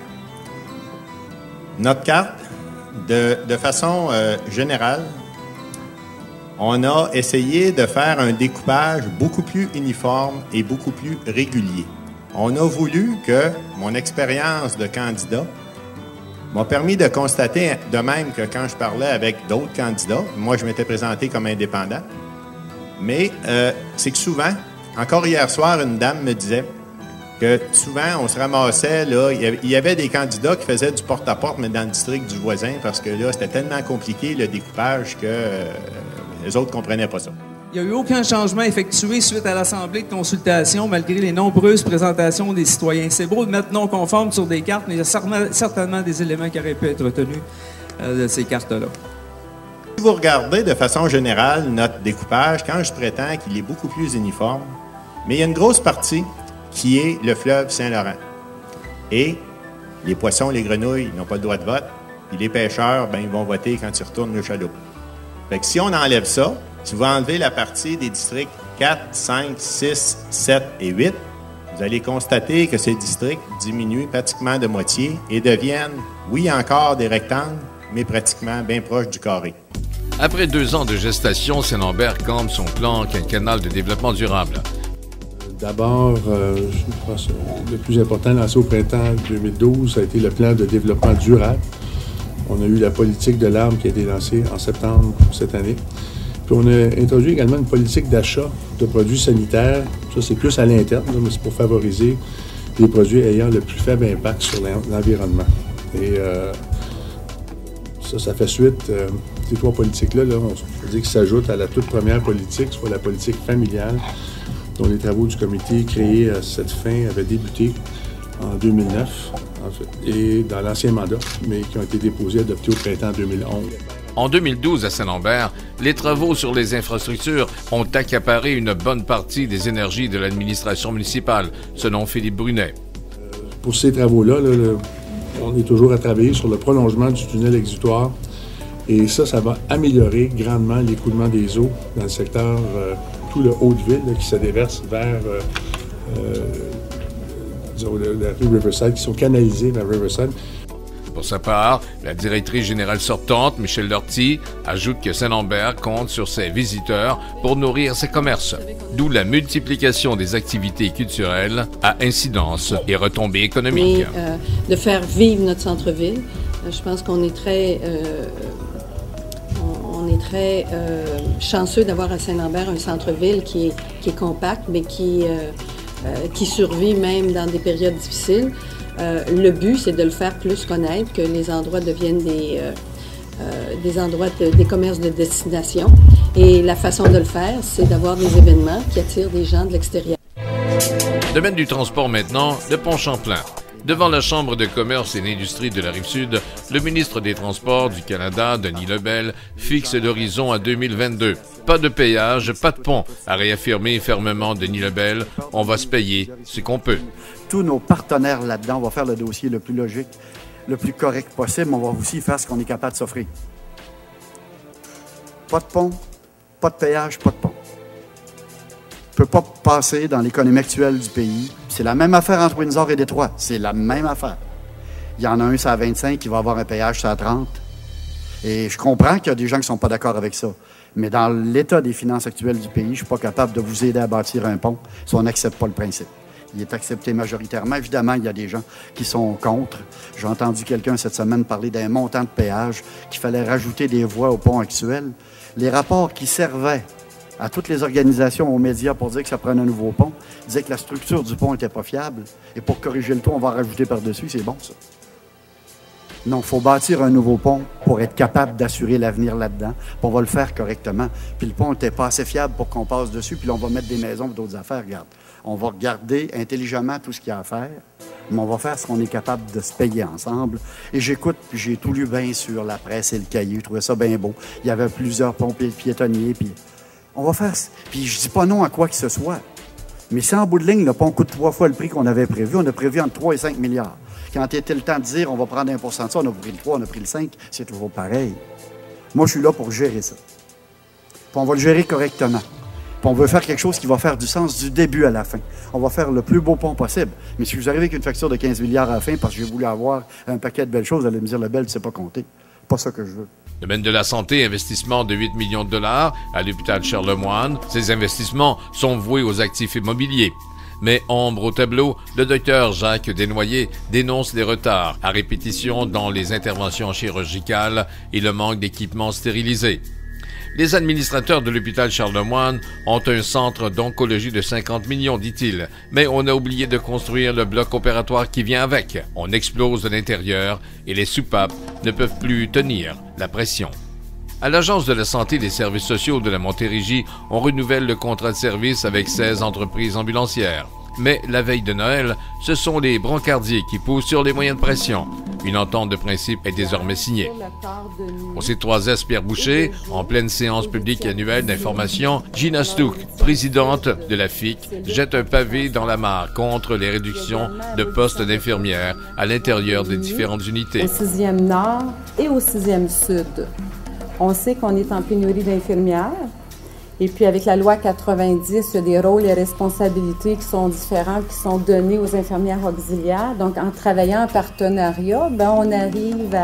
Notre carte, de façon générale, on a essayé de faire un découpage beaucoup plus uniforme et beaucoup plus régulier. On a voulu que mon expérience de candidat m'a permis de constater, de même que quand je parlais avec d'autres candidats, moi je m'étais présenté comme indépendant, mais c'est que souvent, encore hier soir, une dame me disait que souvent on se ramassait, là, il y avait des candidats qui faisaient du porte-à-porte, mais dans le district du voisin, parce que là, c'était tellement compliqué le découpage que les autres ne comprenaient pas ça. Il n'y a eu aucun changement effectué suite à l'Assemblée de consultation, malgré les nombreuses présentations des citoyens. C'est beau de mettre non conforme sur des cartes, mais il y a certainement des éléments qui auraient pu être retenus de ces cartes-là. Si vous regardez de façon générale notre découpage, quand je prétends qu'il est beaucoup plus uniforme, mais il y a une grosse partie qui est le fleuve Saint-Laurent. Et les poissons, les grenouilles n'ont pas le droit de vote, et les pêcheurs, ben, ils vont voter quand ils retournent le chaloupe. Fait que si on enlève ça, si vous enlevez la partie des districts 4, 5, 6, 7 et 8, vous allez constater que ces districts diminuent pratiquement de moitié et deviennent, oui, encore des rectangles, mais pratiquement bien proches du carré. Après 2 ans de gestation, Saint-Lambert campe son plan quinquennal de développement durable. D'abord, je pense le plus important lancé au printemps 2012, ça a été le plan de développement durable. On a eu la politique de l'arbre qui a été lancée en septembre cette année. Puis on a introduit également une politique d'achat de produits sanitaires. Ça, c'est plus à l'interne, mais c'est pour favoriser les produits ayant le plus faible impact sur l'environnement. Et ça fait suite, ces 3 politiques-là, on peut dire qu'ils s'ajoutent à la toute première politique, soit la politique familiale, dont les travaux du comité créé à cette fin avaient débuté en 2009, en fait, et dans l'ancien mandat, mais qui ont été déposés et adoptés au printemps 2011. En 2012, à Saint-Lambert, les travaux sur les infrastructures ont accaparé une bonne partie des énergies de l'administration municipale, selon Philippe Brunet. Pour ces travaux-là, on est toujours à travailler sur le prolongement du tunnel exutoire. Et ça va améliorer grandement l'écoulement des eaux dans le secteur, tout le Haut-de-Ville, qui se déverse vers la rue Riverside, qui sont canalisés vers Riverside. Pour sa part, la directrice générale sortante, Michel Lortie, ajoute que Saint-Lambert compte sur ses visiteurs pour nourrir ses commerces, d'où la multiplication des activités culturelles à incidence et retombées économiques. Mais, de faire vivre notre centre-ville, je pense qu'on est très... chanceux d'avoir à Saint-Lambert un centre-ville qui est compact, mais qui survit même dans des périodes difficiles. Le but, c'est de le faire plus connaître, que les endroits deviennent des commerces de destination. Et la façon de le faire, c'est d'avoir des événements qui attirent des gens de l'extérieur. Domaine du transport maintenant, de Pont-Champlain. Devant la Chambre de commerce et d'industrie de la Rive-Sud, le ministre des Transports du Canada, Denis Lebel, fixe l'horizon à 2022. Pas de péage, pas de pont, a réaffirmé fermement Denis Lebel. On va se payer ce qu'on peut. Tous nos partenaires là-dedans, on va faire le dossier le plus logique, le plus correct possible, mais on va aussi faire ce qu'on est capable de s'offrir. Pas de pont, pas de péage, pas de pont. On ne peut pas passer dans l'économie actuelle du pays. C'est la même affaire entre Windsor et Détroit. C'est la même affaire. Il y en a un sur la 25 qui va avoir un péage sur la 30. Et je comprends qu'il y a des gens qui ne sont pas d'accord avec ça. Mais dans l'état des finances actuelles du pays, je ne suis pas capable de vous aider à bâtir un pont si on n'accepte pas le principe. Il est accepté majoritairement. Évidemment, il y a des gens qui sont contre. J'ai entendu quelqu'un cette semaine parler d'un montant de péage, qu'il fallait rajouter des voies au pont actuel. Les rapports qui servaient à toutes les organisations, aux médias, pour dire que ça prenait un nouveau pont, disaient que la structure du pont n'était pas fiable. Et pour corriger le tout, on va en rajouter par-dessus. C'est bon, ça. Non, il faut bâtir un nouveau pont pour être capable d'assurer l'avenir là-dedans. Puis on va le faire correctement. Puis le pont n'était pas assez fiable pour qu'on passe dessus, puis là, on va mettre des maisons et d'autres affaires. Regarde, on va regarder intelligemment tout ce qu'il y a à faire, mais on va faire ce qu'on est capable de se payer ensemble. Et j'écoute, puis j'ai tout lu bien sur la presse et le cahier. Je trouvais ça bien beau. Il y avait plusieurs ponts piétonniers, puis on va faire... Puis je dis pas non à quoi que ce soit. Mais si en bout de ligne, le pont coûte 3 fois le prix qu'on avait prévu, on a prévu entre 3 et 5 milliards. Quand était le temps de dire on va prendre 1% de ça, on a pris le 3, on a pris le 5, c'est toujours pareil. Moi, je suis là pour gérer ça. Puis on va le gérer correctement. Puis on veut faire quelque chose qui va faire du sens du début à la fin. On va faire le plus beau pont possible. Mais si vous arrivez avec une facture de 15 milliards à la fin parce que j'ai voulu avoir un paquet de belles choses, vous allez me dire, le bel, tu sais pas compter. Pas ça que je veux. Domaine de la santé, investissement de 8 millions de dollars à l'hôpital Charlemagne. Ces investissements sont voués aux actifs immobiliers. Mais ombre au tableau, le docteur Jacques Desnoyers dénonce les retards à répétition dans les interventions chirurgicales et le manque d'équipements stérilisés. Les administrateurs de l'hôpital Charlemagne ont un centre d'oncologie de 50 millions, dit-il, mais on a oublié de construire le bloc opératoire qui vient avec. On explose de l'intérieur et les soupapes ne peuvent plus tenir la pression. À l'Agence de la santé et des services sociaux de la Montérégie, on renouvelle le contrat de service avec 16 entreprises ambulancières. Mais la veille de Noël, ce sont les brancardiers qui poussent sur les moyens de pression. Une entente de principe est désormais signée. Au C3S Pierre Boucher, en pleine séance publique annuelle d'information, Gina Stouck, présidente de la FIC, jette un pavé dans la mare contre les réductions de postes d'infirmières à l'intérieur des différentes unités. Au 6e Nord et au 6e Sud. On sait qu'on est en pénurie d'infirmières. Et puis, avec la loi 90, il y a des rôles et responsabilités qui sont différents, qui sont donnés aux infirmières auxiliaires. Donc, en travaillant en partenariat, on arrive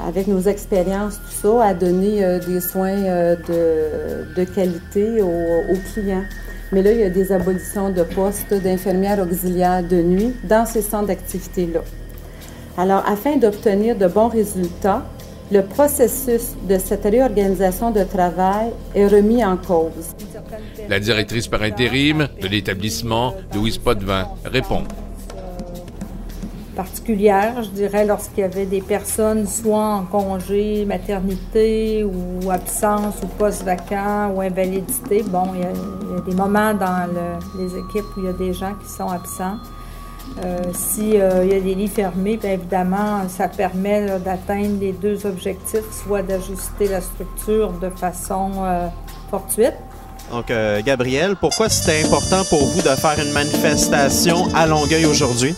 avec nos expériences, tout ça, à donner des soins de qualité aux clients. Mais là, il y a des abolitions de postes d'infirmières auxiliaires de nuit dans ces centres d'activité-là. Alors, afin d'obtenir de bons résultats, le processus de cette réorganisation de travail est remis en cause. La directrice par intérim de l'établissement, Louise Potvin, répond. Particulière, je dirais, lorsqu'il y avait des personnes soit en congé, maternité ou absence ou poste vacant ou invalidité. Bon, il y a des moments dans les équipes où il y a des gens qui sont absents. S'il y a des lits fermés, bien évidemment, ça permet d'atteindre les deux objectifs, soit d'ajuster la structure de façon fortuite. Donc, Gabrielle, pourquoi c'était important pour vous de faire une manifestation à Longueuil aujourd'hui?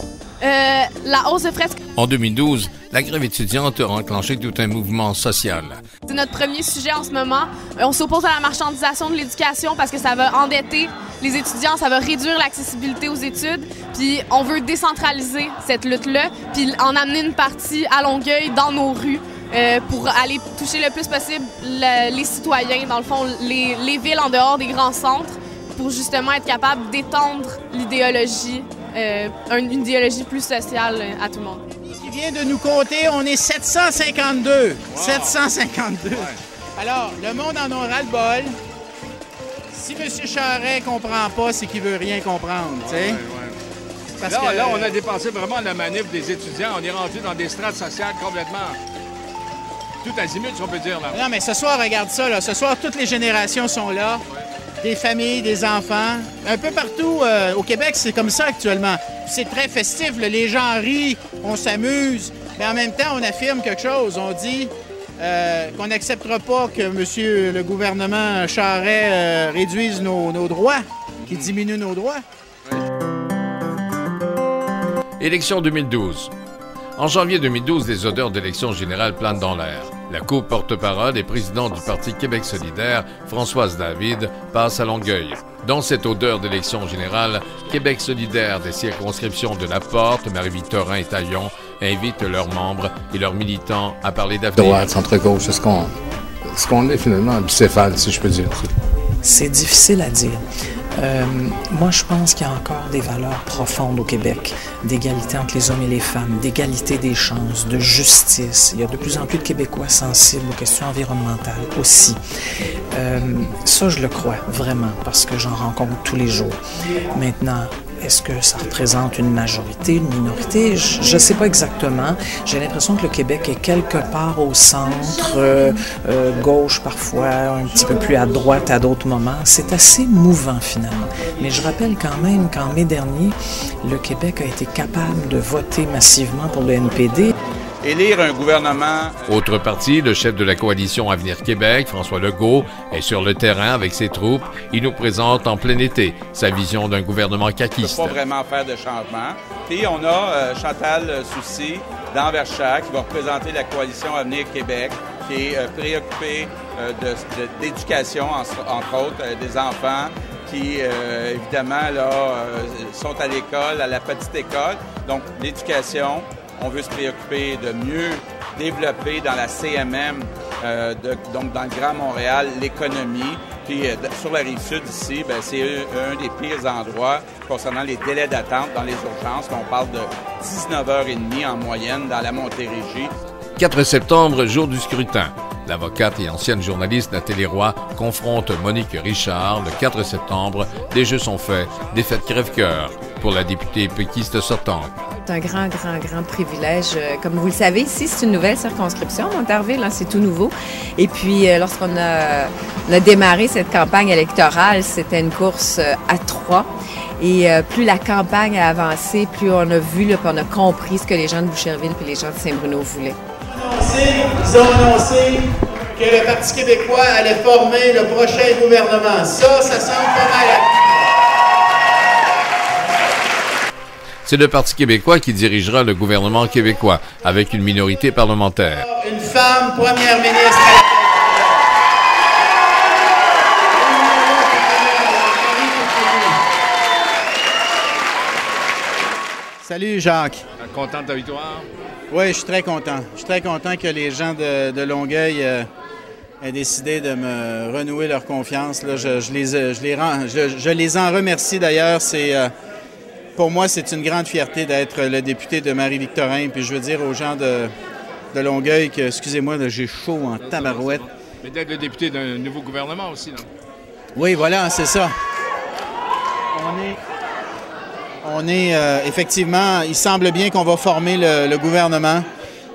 La hausse de frais. En 2012, la grève étudiante a enclenché tout un mouvement social. C'est notre premier sujet en ce moment. On s'oppose à la marchandisation de l'éducation parce que ça va endetter les étudiants, ça va réduire l'accessibilité aux études. Puis on veut décentraliser cette lutte-là, puis en amener une partie à Longueuil, dans nos rues, pour aller toucher le plus possible les citoyens, dans le fond, les villes en dehors des grands centres, pour justement être capable d'étendre l'idéologie, une idéologie plus sociale à tout le monde. Qui vient de nous compter, on est 752. Wow. 752. Ouais. Alors, le monde en a ras-le-bol. Si M. Charest ne comprend pas, c'est qu'il ne veut rien comprendre, tu sais. Parce que là, on a dépassé vraiment la manif des étudiants. On est rendu dans des strates sociales complètement tout azimut, si on peut dire. Là. Non, mais ce soir, regarde ça, là. Ce soir, toutes les générations sont là. Ouais. des familles, des enfants. Un peu partout au Québec, c'est comme ça actuellement. C'est très festif, là, les gens rient, on s'amuse, mais en même temps, on affirme quelque chose. On dit qu'on n'acceptera pas que monsieur le gouvernement Charest réduise nos droits, qu'il diminue nos droits. Élection 2012. En janvier 2012, les odeurs d'élection générale planent dans l'air. La co-porte-parole et présidente du Parti Québec solidaire, Françoise David, passe à Longueuil. Dans cette odeur d'élection générale, Québec solidaire des circonscriptions de La Porte, Marie-Victorin et Taillon invitent leurs membres et leurs militants à parler d'avenir. Droite, centre-gauche, c'est ce qu'on est finalement, bicéphale, si je peux dire. C'est difficile à dire. Moi, je pense qu'il y a encore des valeurs profondes au Québec, d'égalité entre les hommes et les femmes, d'égalité des chances, de justice. Il y a de plus en plus de Québécois sensibles aux questions environnementales aussi. Ça, je le crois vraiment, parce que j'en rencontre tous les jours. Maintenant, est-ce que ça représente une majorité, une minorité? Je ne sais pas exactement. J'ai l'impression que le Québec est quelque part au centre, gauche parfois, un petit peu plus à droite à d'autres moments. C'est assez mouvant finalement. Mais je rappelle quand même qu'en mai dernier, le Québec a été capable de voter massivement pour le NPD. Élire un gouvernement... Autre parti, le chef de la coalition Avenir Québec, François Legault, est sur le terrain avec ses troupes. Il nous présente en plein été sa vision d'un gouvernement caquiste. On ne peut pas vraiment faire de changement. Puis on a Chantal Soucy d'Anversac qui va représenter la coalition Avenir Québec, qui est préoccupée d'éducation, entre autres, des enfants qui, évidemment, là, sont à l'école, à la petite école. Donc, l'éducation... On veut se préoccuper de mieux développer dans la CMM, donc dans le Grand Montréal, l'économie. Puis sur la Rive-Sud ici, c'est un des pires endroits concernant les délais d'attente dans les urgences. On parle de 19h30 en moyenne dans la Montérégie. 4 septembre, jour du scrutin. L'avocate et ancienne journaliste Nathalie Roy confronte Monique Richard le 4 septembre. Les jeux sont faits, défaite crève-cœur pour la députée péquiste sortante. C'est un grand privilège. Comme vous le savez, ici, c'est une nouvelle circonscription, Montarville, hein, c'est tout nouveau. Et puis, lorsqu'on a démarré cette campagne électorale, c'était une course à 3. Et plus la campagne a avancé, plus on a vu, puis on a compris ce que les gens de Boucherville et les gens de Saint-Bruno voulaient. Ils ont annoncé que le Parti québécois allait former le prochain gouvernement. Ça semble pas mal. C'est le Parti québécois qui dirigera le gouvernement québécois, avec une minorité parlementaire. Une femme première ministre. Salut Jacques. Content de ta victoire? Oui, je suis très content. Je suis très content que les gens de Longueuil aient décidé de me renouer leur confiance. Là, je les en remercie d'ailleurs. Pour moi, c'est une grande fierté d'être le député de Marie-Victorin. Puis je veux dire aux gens de Longueuil que, excusez-moi, là, j'ai chaud en tabarouette. Mais d'être le député d'un nouveau gouvernement aussi, non? Oui, voilà, c'est ça. On est effectivement, il semble bien qu'on va former le gouvernement.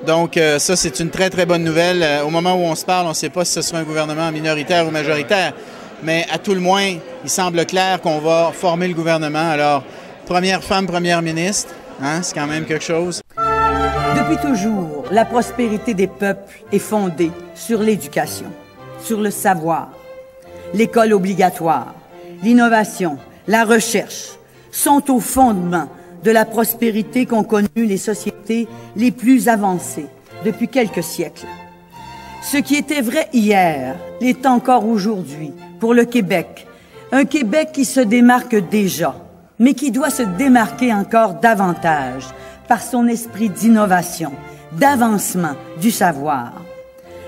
Donc ça, c'est une très, très bonne nouvelle. Au moment où on se parle, on ne sait pas si ce sera un gouvernement minoritaire ou majoritaire. Mais à tout le moins, il semble clair qu'on va former le gouvernement. Alors, première femme première ministre, hein, c'est quand même quelque chose. Depuis toujours, la prospérité des peuples est fondée sur l'éducation, sur le savoir, l'école obligatoire, l'innovation, la recherche sont au fondement de la prospérité qu'ont connue les sociétés les plus avancées depuis quelques siècles. Ce qui était vrai hier l'est encore aujourd'hui pour le Québec, un Québec qui se démarque déjà, mais qui doit se démarquer encore davantage par son esprit d'innovation, d'avancement du savoir.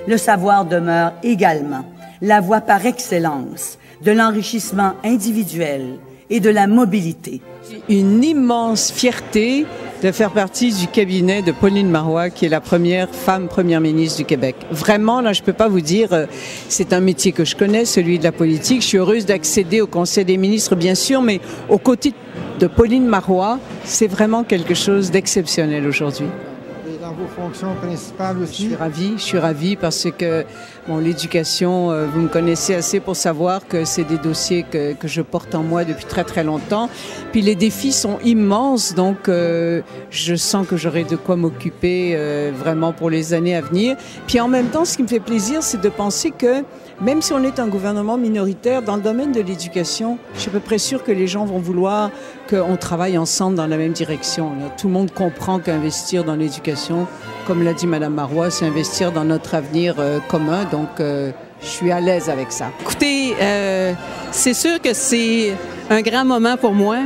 Le savoir demeure également la voie par excellence de l'enrichissement individuel et de la mobilité. Une immense fierté de faire partie du cabinet de Pauline Marois, qui est la première femme première ministre du Québec. Vraiment, là, je peux pas vous dire, c'est un métier que je connais, celui de la politique. Je suis heureuse d'accéder au Conseil des ministres, bien sûr, mais aux côtés de Pauline Marois, c'est vraiment quelque chose d'exceptionnel aujourd'hui. dans vos fonctions principales aussi. Je suis ravie parce que l'éducation, vous me connaissez assez pour savoir que c'est des dossiers que je porte en moi depuis très, très longtemps. Puis les défis sont immenses, donc je sens que j'aurai de quoi m'occuper vraiment pour les années à venir. Puis en même temps, ce qui me fait plaisir, c'est de penser que même si on est un gouvernement minoritaire, dans le domaine de l'éducation, je suis à peu près sûre que les gens vont vouloir qu'on travaille ensemble dans la même direction. Là. Tout le monde comprend qu'investir dans l'éducation, comme l'a dit Mme Marois, c'est investir dans notre avenir commun. Donc, je suis à l'aise avec ça. Écoutez, c'est sûr que c'est un grand moment pour moi.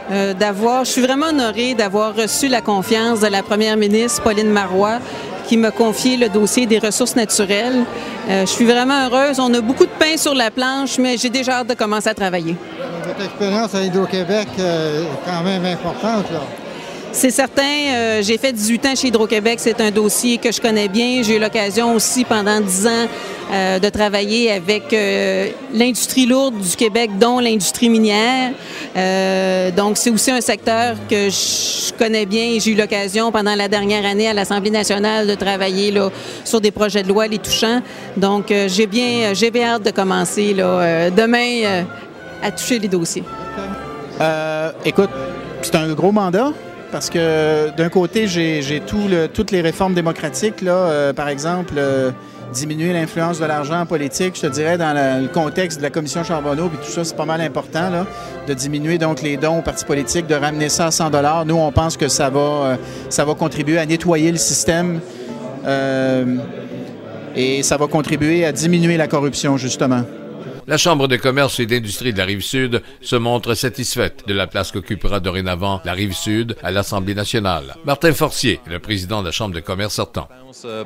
Je suis vraiment honorée d'avoir reçu la confiance de la première ministre Pauline Marois, qui m'a confié le dossier des ressources naturelles. Je suis vraiment heureuse. On a beaucoup de pain sur la planche, mais j'ai déjà hâte de commencer à travailler. Votre expérience à Hydro-Québec est quand même importante, là. C'est certain. J'ai fait 18 ans chez Hydro-Québec. C'est un dossier que je connais bien. J'ai eu l'occasion aussi, pendant 10 ans, de travailler avec l'industrie lourde du Québec, dont l'industrie minière. Donc, c'est aussi un secteur que je connais bien et j'ai eu l'occasion, pendant la dernière année à l'Assemblée nationale, de travailler là, sur des projets de loi les touchant. Donc, j'ai bien hâte de commencer là, demain à toucher les dossiers. Écoute, c'est un gros mandat. Parce que d'un côté, j'ai toutes les réformes démocratiques, là, par exemple, diminuer l'influence de l'argent en politique, je te dirais, dans le contexte de la commission Charbonneau, puis tout ça, c'est pas mal important, là, de diminuer donc les dons aux partis politiques, de ramener ça à 100 $. Nous, on pense que ça va contribuer à nettoyer le système et ça va contribuer à diminuer la corruption, justement. La Chambre de commerce et d'industrie de la Rive-Sud se montre satisfaite de la place qu'occupera dorénavant la Rive-Sud à l'Assemblée nationale. Martin Forcier, le président de la Chambre de commerce sortant.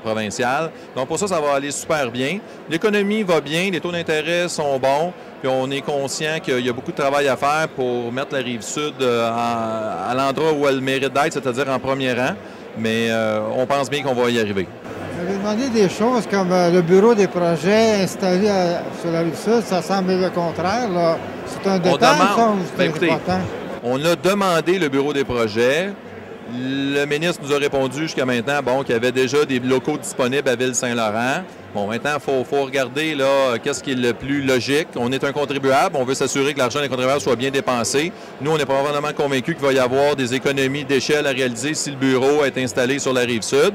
Provinciale. Donc pour ça va aller super bien. L'économie va bien, les taux d'intérêt sont bons, puis on est conscient qu'il y a beaucoup de travail à faire pour mettre la Rive-Sud à l'endroit où elle mérite d'être, c'est-à-dire en premier rang. Mais on pense bien qu'on va y arriver. Vous avez demandé des choses comme le bureau des projets installé sur la Rive-Sud, ça semble le contraire. Là. C'est un détail, on a demandé le bureau des projets. Le ministre nous a répondu jusqu'à maintenant qu'il y avait déjà des locaux disponibles à Ville-Saint-Laurent. Bon, maintenant, il faut regarder là, qu'est-ce qui est le plus logique. On est un contribuable, on veut s'assurer que l'argent des contribuables soit bien dépensé. Nous, on est probablement convaincus qu'il va y avoir des économies d'échelle à réaliser si le bureau est installé sur la Rive-Sud.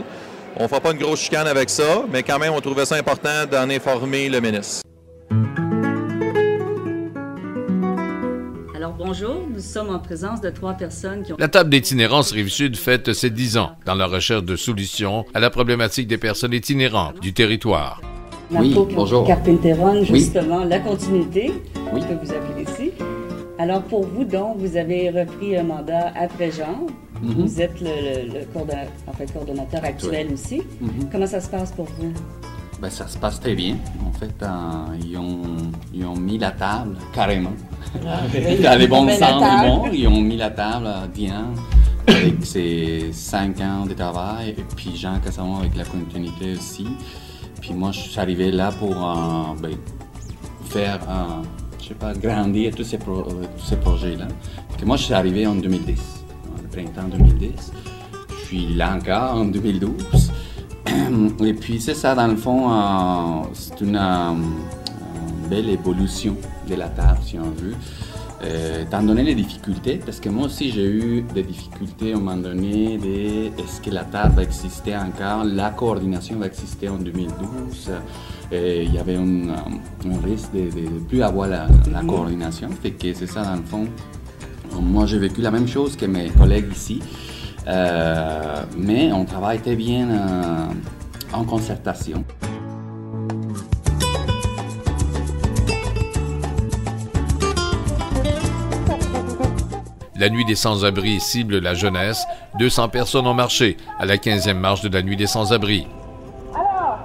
On ne fera pas une grosse chicane avec ça, mais quand même, on trouvait ça important d'en informer le ministre. Alors bonjour, nous sommes en présence de 3 personnes qui ont... La table d'itinérance Rive-Sud fête ses 10 ans dans la recherche de solutions à la problématique des personnes itinérantes du territoire. Oui, bonjour. Carpinteron, justement, la continuité que vous appelez ici. Alors pour vous, donc, vous avez repris un mandat après Jean. Vous êtes le coordonnateur actuel aussi. Comment ça se passe pour vous? Ben, ça se passe très bien. En fait, ils ont mis la table carrément. Dans les bons sens du monde, ils ont mis la table bien avec ses 5 ans de travail et puis Jean Cassamon avec la continuité aussi. Puis moi, je suis arrivé là pour faire, grandir tous ces projets-là. Moi, je suis arrivé en 2010. Printemps 2010. Je suis là encore en 2012. Et puis c'est ça, dans le fond, c'est une belle évolution de la table, si on veut. Étant donné les difficultés, parce que moi aussi j'ai eu des difficultés à un moment donné de est-ce que la table va exister encore, la coordination va exister en 2012. Il y avait un risque de ne plus avoir la coordination. Fait que c'est ça, dans le fond. Moi, j'ai vécu la même chose que mes collègues ici, mais on travaille très bien en concertation. La Nuit des Sans-Abri cible la jeunesse. 200 personnes ont marché à la 15e marche de la Nuit des Sans-Abri. Alors,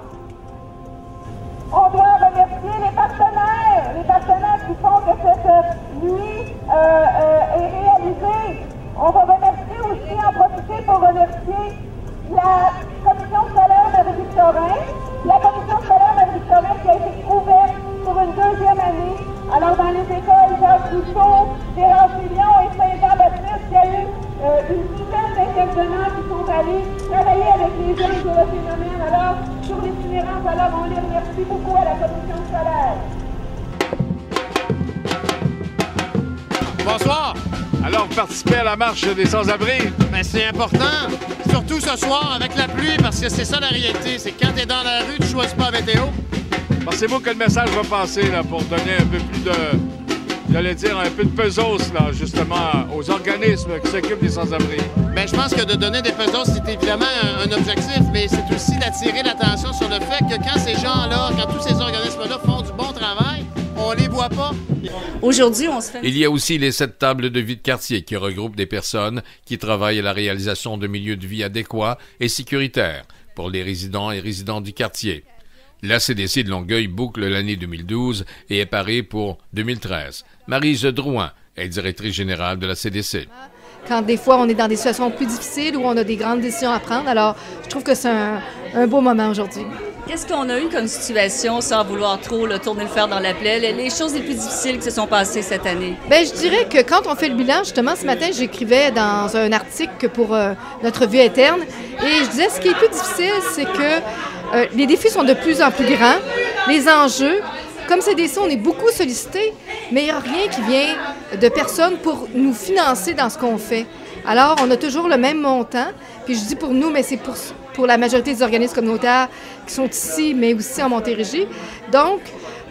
on doit remercier les partenaires qui font que cette nuit est réalisée. On va remercier aussi, en profiter pour remercier la commission scolaire Marie-Victorin, qui a été ouverte pour une 2e année. Alors, dans les écoles Jacques Rousseau, Thérèse-Fillon et Saint-Jean-Baptiste, il y a eu une dizaine d'intervenants qui sont allés travailler avec les allons vous dire merci beaucoup à la commission scolaire. Bonsoir. Alors, vous participez à la marche des sans-abri? Ben, c'est important, surtout ce soir avec la pluie, parce que c'est ça la réalité. C'est quand t'es dans la rue, tu choisis pas la météo. Pensez-vous que le message va passer là, pour donner un peu plus de, j'allais dire, un peu de pesos, là, justement, aux organismes qui s'occupent des sans-abri? Ben, je pense que de donner des pesos, c'est évidemment un objectif, mais c'est aussi d'attirer l'attention sur le fait que quand ces gens-là, quand tous ces organismes-là font du bon travail, on les voit pas. Aujourd'hui, on se fait... Il y a aussi les 7 tables de vie de quartier qui regroupent des personnes qui travaillent à la réalisation de milieux de vie adéquats et sécuritaires pour les résidents et résidents du quartier. La CDC de Longueuil boucle l'année 2012 et est parée pour 2013. Maryse Drouin est directrice générale de la CDC. Quand des fois on est dans des situations plus difficiles où on a des grandes décisions à prendre, alors je trouve que c'est un beau moment aujourd'hui. Qu'est-ce qu'on a eu comme situation, sans vouloir trop tourner le fer dans la plaie, les choses les plus difficiles qui se sont passées cette année? Bien, je dirais que quand on fait le bilan, justement, ce matin, j'écrivais dans un article pour notre vie interne, et je disais ce qui est plus difficile, c'est que les défis sont de plus en plus grands, les enjeux. Comme CDC, on est beaucoup sollicités, mais il n'y a rien qui vient de personne pour nous financer dans ce qu'on fait. Alors, on a toujours le même montant, puis je dis pour nous, mais c'est pour la majorité des organismes communautaires qui sont ici, mais aussi en Montérégie. Donc,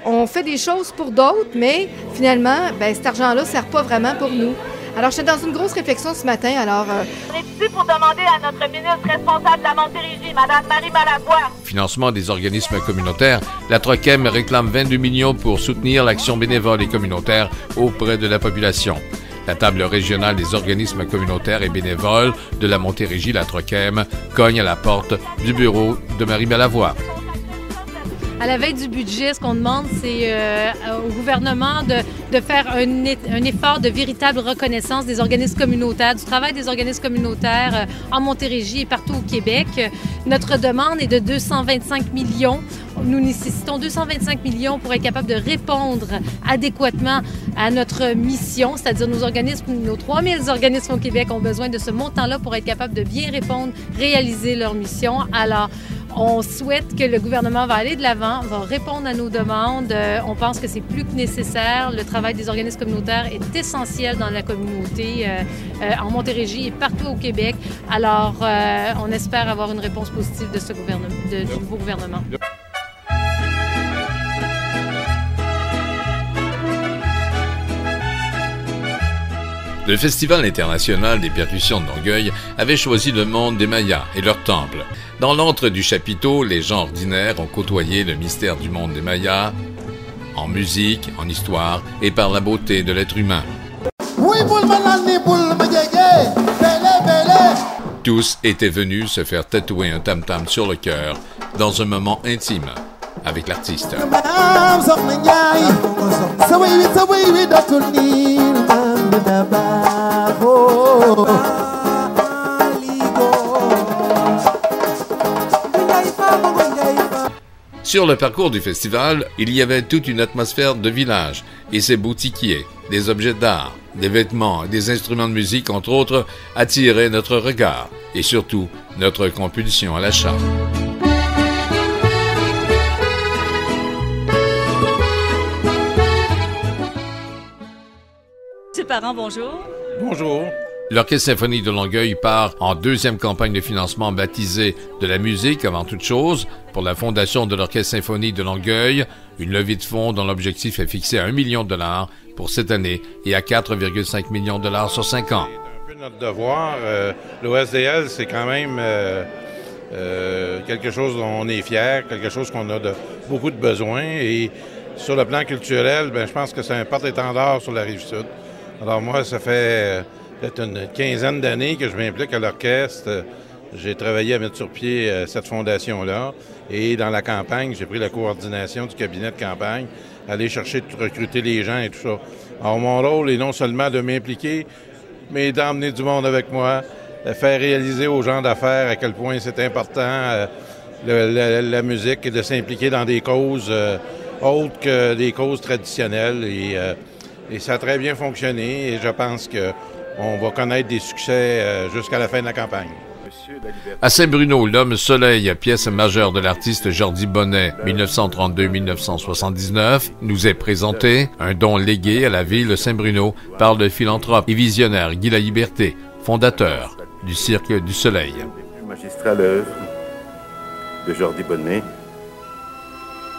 on fait des choses pour d'autres, mais finalement, bien, cet argent-là ne sert pas vraiment pour nous. Alors, j'étais dans une grosse réflexion ce matin, alors... On est ici pour demander à notre ministre responsable de la Montérégie, Mme Marie Malavoie. Financement des organismes communautaires, la Trochem réclame 22 millions pour soutenir l'action bénévole et communautaire auprès de la population. La table régionale des organismes communautaires et bénévoles de la Montérégie, la Trochem, cogne à la porte du bureau de Marie Malavoie. À la veille du budget, ce qu'on demande, c'est au gouvernement de faire un effort de véritable reconnaissance des organismes communautaires, du travail des organismes communautaires en Montérégie et partout au Québec. Notre demande est de 225 millions. Nous nécessitons 225 millions pour être capable de répondre adéquatement à notre mission, c'est-à-dire nos 3000 organismes au Québec ont besoin de ce montant-là pour être capable de bien répondre, réaliser leur mission. Alors, on souhaite que le gouvernement va aller de l'avant, va répondre à nos demandes. On pense que c'est plus que nécessaire. Le travail des organismes communautaires est essentiel dans la communauté en Montérégie et partout au Québec. Alors, on espère avoir une réponse positive de ce gouvernement, du nouveau gouvernement. Le Festival international des percussions de Longueuil avait choisi le monde des Mayas et leur temple. Dans l'antre du chapiteau, les gens ordinaires ont côtoyé le mystère du monde des Mayas, en musique, en histoire et par la beauté de l'être humain. Tous étaient venus se faire tatouer un tam-tam sur le cœur dans un moment intime avec l'artiste. Sur le parcours du festival, il y avait toute une atmosphère de village et ses boutiquiers, des objets d'art, des vêtements et des instruments de musique, entre autres, attiraient notre regard et surtout notre compulsion à l'achat. Ses parents, bonjour. Bonjour. L'Orchestre symphonique de Longueuil part en deuxième campagne de financement baptisée de la musique avant toute chose pour la fondation de l'Orchestre symphonique de Longueuil, une levée de fonds dont l'objectif est fixé à $1 million pour cette année et à 4,5 millions de dollars sur 5 ans. C'est un peu notre devoir. L'OSDL, c'est quand même quelque chose dont on est fier, quelque chose qu'on a beaucoup de besoins. Et sur le plan culturel, je pense que c'est un porte-étendard sur la Rive-Sud. Alors moi, ça fait peut-être une quinzaine d'années que je m'implique à l'orchestre. J'ai travaillé à mettre sur pied cette fondation-là. Et dans la campagne, j'ai pris la coordination du cabinet de campagne, aller chercher de recruter les gens et tout ça. Alors mon rôle est non seulement de m'impliquer, mais d'emmener du monde avec moi, de faire réaliser aux gens d'affaires à quel point c'est important la musique et de s'impliquer dans des causes autres que des causes traditionnelles. Et ça a très bien fonctionné et je pense qu'on va connaître des succès jusqu'à la fin de la campagne. À Saint-Bruno, L'Homme Soleil, pièce majeure de l'artiste Jordi Bonnet, 1932-1979, nous est présenté, un don légué à la ville de Saint-Bruno par le philanthrope et visionnaire Guy Laliberté, fondateur du Cirque du Soleil. Magistrale œuvre de Jordi Bonnet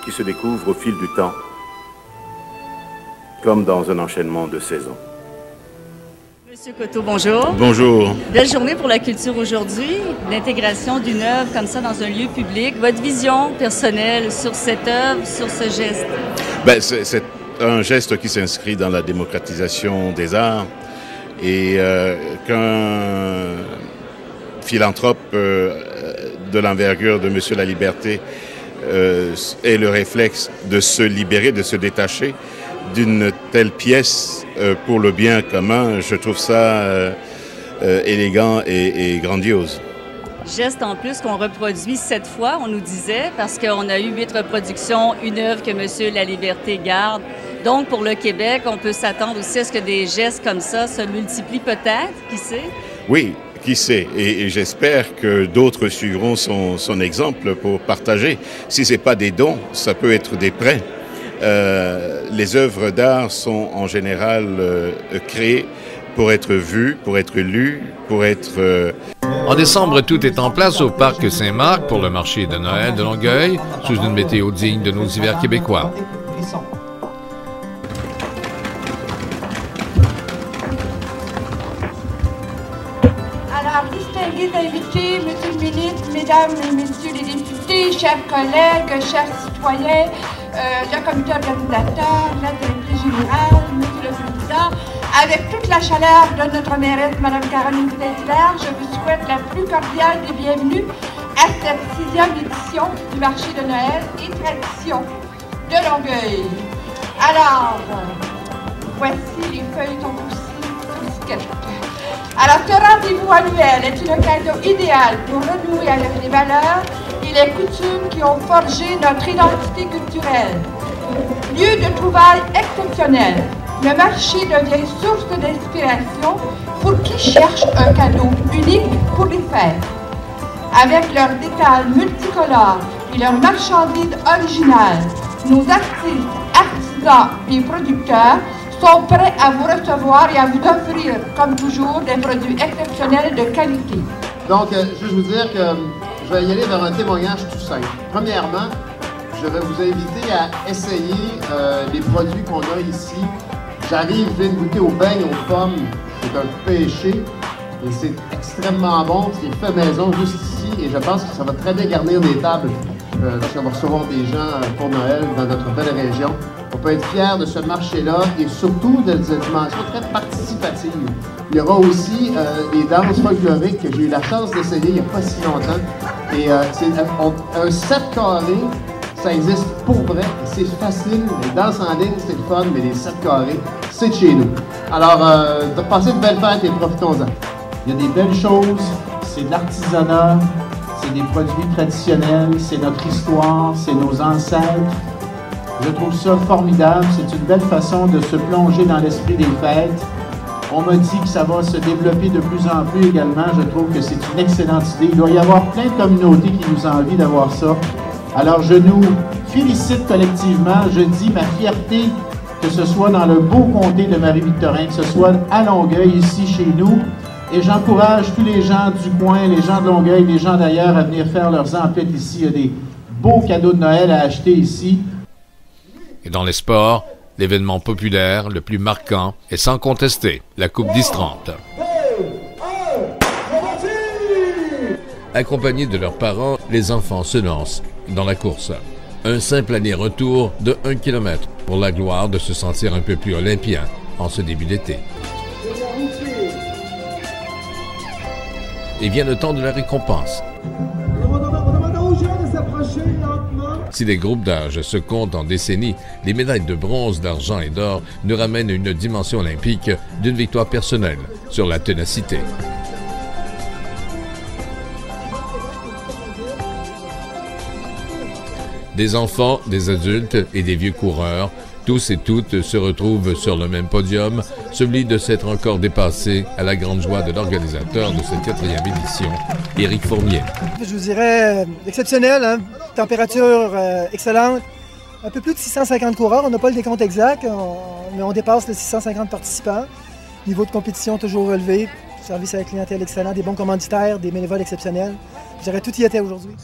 qui se découvre au fil du temps comme dans un enchaînement de saisons. Monsieur Coteau, bonjour. Bonjour. Belle journée pour la culture aujourd'hui, l'intégration d'une œuvre comme ça dans un lieu public. Votre vision personnelle sur cette œuvre, sur ce geste? C'est un geste qui s'inscrit dans la démocratisation des arts et qu'un philanthrope de l'envergure de M. Laliberté ait le réflexe de se libérer, de se détacher d'une telle pièce pour le bien commun, je trouve ça élégant et grandiose. Geste en plus qu'on reproduit 7 fois, on nous disait, parce qu'on a eu 8 reproductions, une œuvre que M. Laliberté garde. Donc, pour le Québec, on peut s'attendre aussi à ce que des gestes comme ça se multiplient peut-être, qui sait? Oui, qui sait. Et j'espère que d'autres suivront son exemple pour partager. Si ce n'est pas des dons, ça peut être des prêts. Les œuvres d'art sont en général créées pour être vues, pour être lues, pour être... En décembre, tout est en place au Parc Saint-Marc pour le marché de Noël de Longueuil, sous une météo digne de nos hivers québécois. Alors, distingués invités, Monsieur le ministre, Mesdames et Messieurs les députés, chers collègues, chers citoyens, le comité organisateur, la directrice générale, Monsieur le Président, avec toute la chaleur de notre mairesse, Mme Caroline Saint-Hilaire, je vous souhaite la plus cordiale des bienvenues à cette 6e édition du marché de Noël et tradition de Longueuil. Alors, voici les feuilles sont aussi quelques. Alors, ce rendez-vous annuel est une occasion idéale pour renouer avec les valeurs et les coutumes qui ont forgé notre identité culturelle. Lieu de trouvailles exceptionnel, le marché devient source d'inspiration pour qui cherche un cadeau unique pour les fêtes. Avec leurs détails multicolores et leurs marchandises originales, nos artistes, artisans et producteurs sont prêts à vous recevoir et à vous offrir, comme toujours, des produits exceptionnels de qualité. Donc, juste vous dire que je vais y aller vers un témoignage tout simple. Premièrement, je vais vous inviter à essayer les produits qu'on a ici. J'arrive, je viens de goûter au beignes, aux pommes. C'est un pêché et c'est extrêmement bon. C'est fait maison juste ici et je pense que ça va très bien garnir des tables lorsqu'on va recevoir des gens pour Noël dans notre belle région. On peut être fiers de ce marché-là et surtout de cette dimension très participative. Il y aura aussi des danses folkloriques que j'ai eu la chance d'essayer il n'y a pas si longtemps. Et c'est un 7 carrés, ça existe pour vrai, c'est facile. Les danses en ligne, c'est le fun, mais les 7 carrés, c'est de chez nous. Alors, passez de belles fêtes et profitons-en. Il y a des belles choses, c'est de l'artisanat, c'est des produits traditionnels, c'est notre histoire, c'est nos ancêtres. Je trouve ça formidable, c'est une belle façon de se plonger dans l'esprit des fêtes. On m'a dit que ça va se développer de plus en plus également, je trouve que c'est une excellente idée. Il doit y avoir plein de communautés qui nous envient d'avoir ça. Alors je nous félicite collectivement, je dis ma fierté, que ce soit dans le beau comté de Marie-Victorin, que ce soit à Longueuil, ici chez nous. Et j'encourage tous les gens du coin, les gens de Longueuil, les gens d'ailleurs à venir faire leurs emplettes ici. Il y a des beaux cadeaux de Noël à acheter ici. Et dans les sports, l'événement populaire le plus marquant est sans contester la Coupe d'Is-30. Accompagnés de leurs parents, les enfants se lancent dans la course. Un simple aller-retour de 1 km pour la gloire de se sentir un peu plus olympien en ce début d'été. Et vient le temps de la récompense. Si les groupes d'âge se comptent en décennies, les médailles de bronze, d'argent et d'or nous ramènent à une dimension olympique d'une victoire personnelle sur la ténacité. Des enfants, des adultes et des vieux coureurs, Tous et toutes se retrouvent sur le même podium, celui de s'être encore dépassé à la grande joie de l'organisateur de cette 4e édition, Éric Fournier. Je vous dirais exceptionnel, hein? Température excellente, un peu plus de 650 coureurs, on n'a pas le décompte exact, mais on dépasse les 650 participants. Niveau de compétition toujours relevé, service à la clientèle excellent, des bons commanditaires, des bénévoles exceptionnels. Je dirais tout y était aujourd'hui.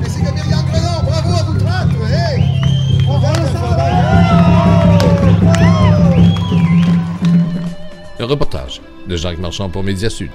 C'est comme Yann Grenon, bravo à vous trois! Hey! Un reportage de Jacques Marchand pour Média Sud.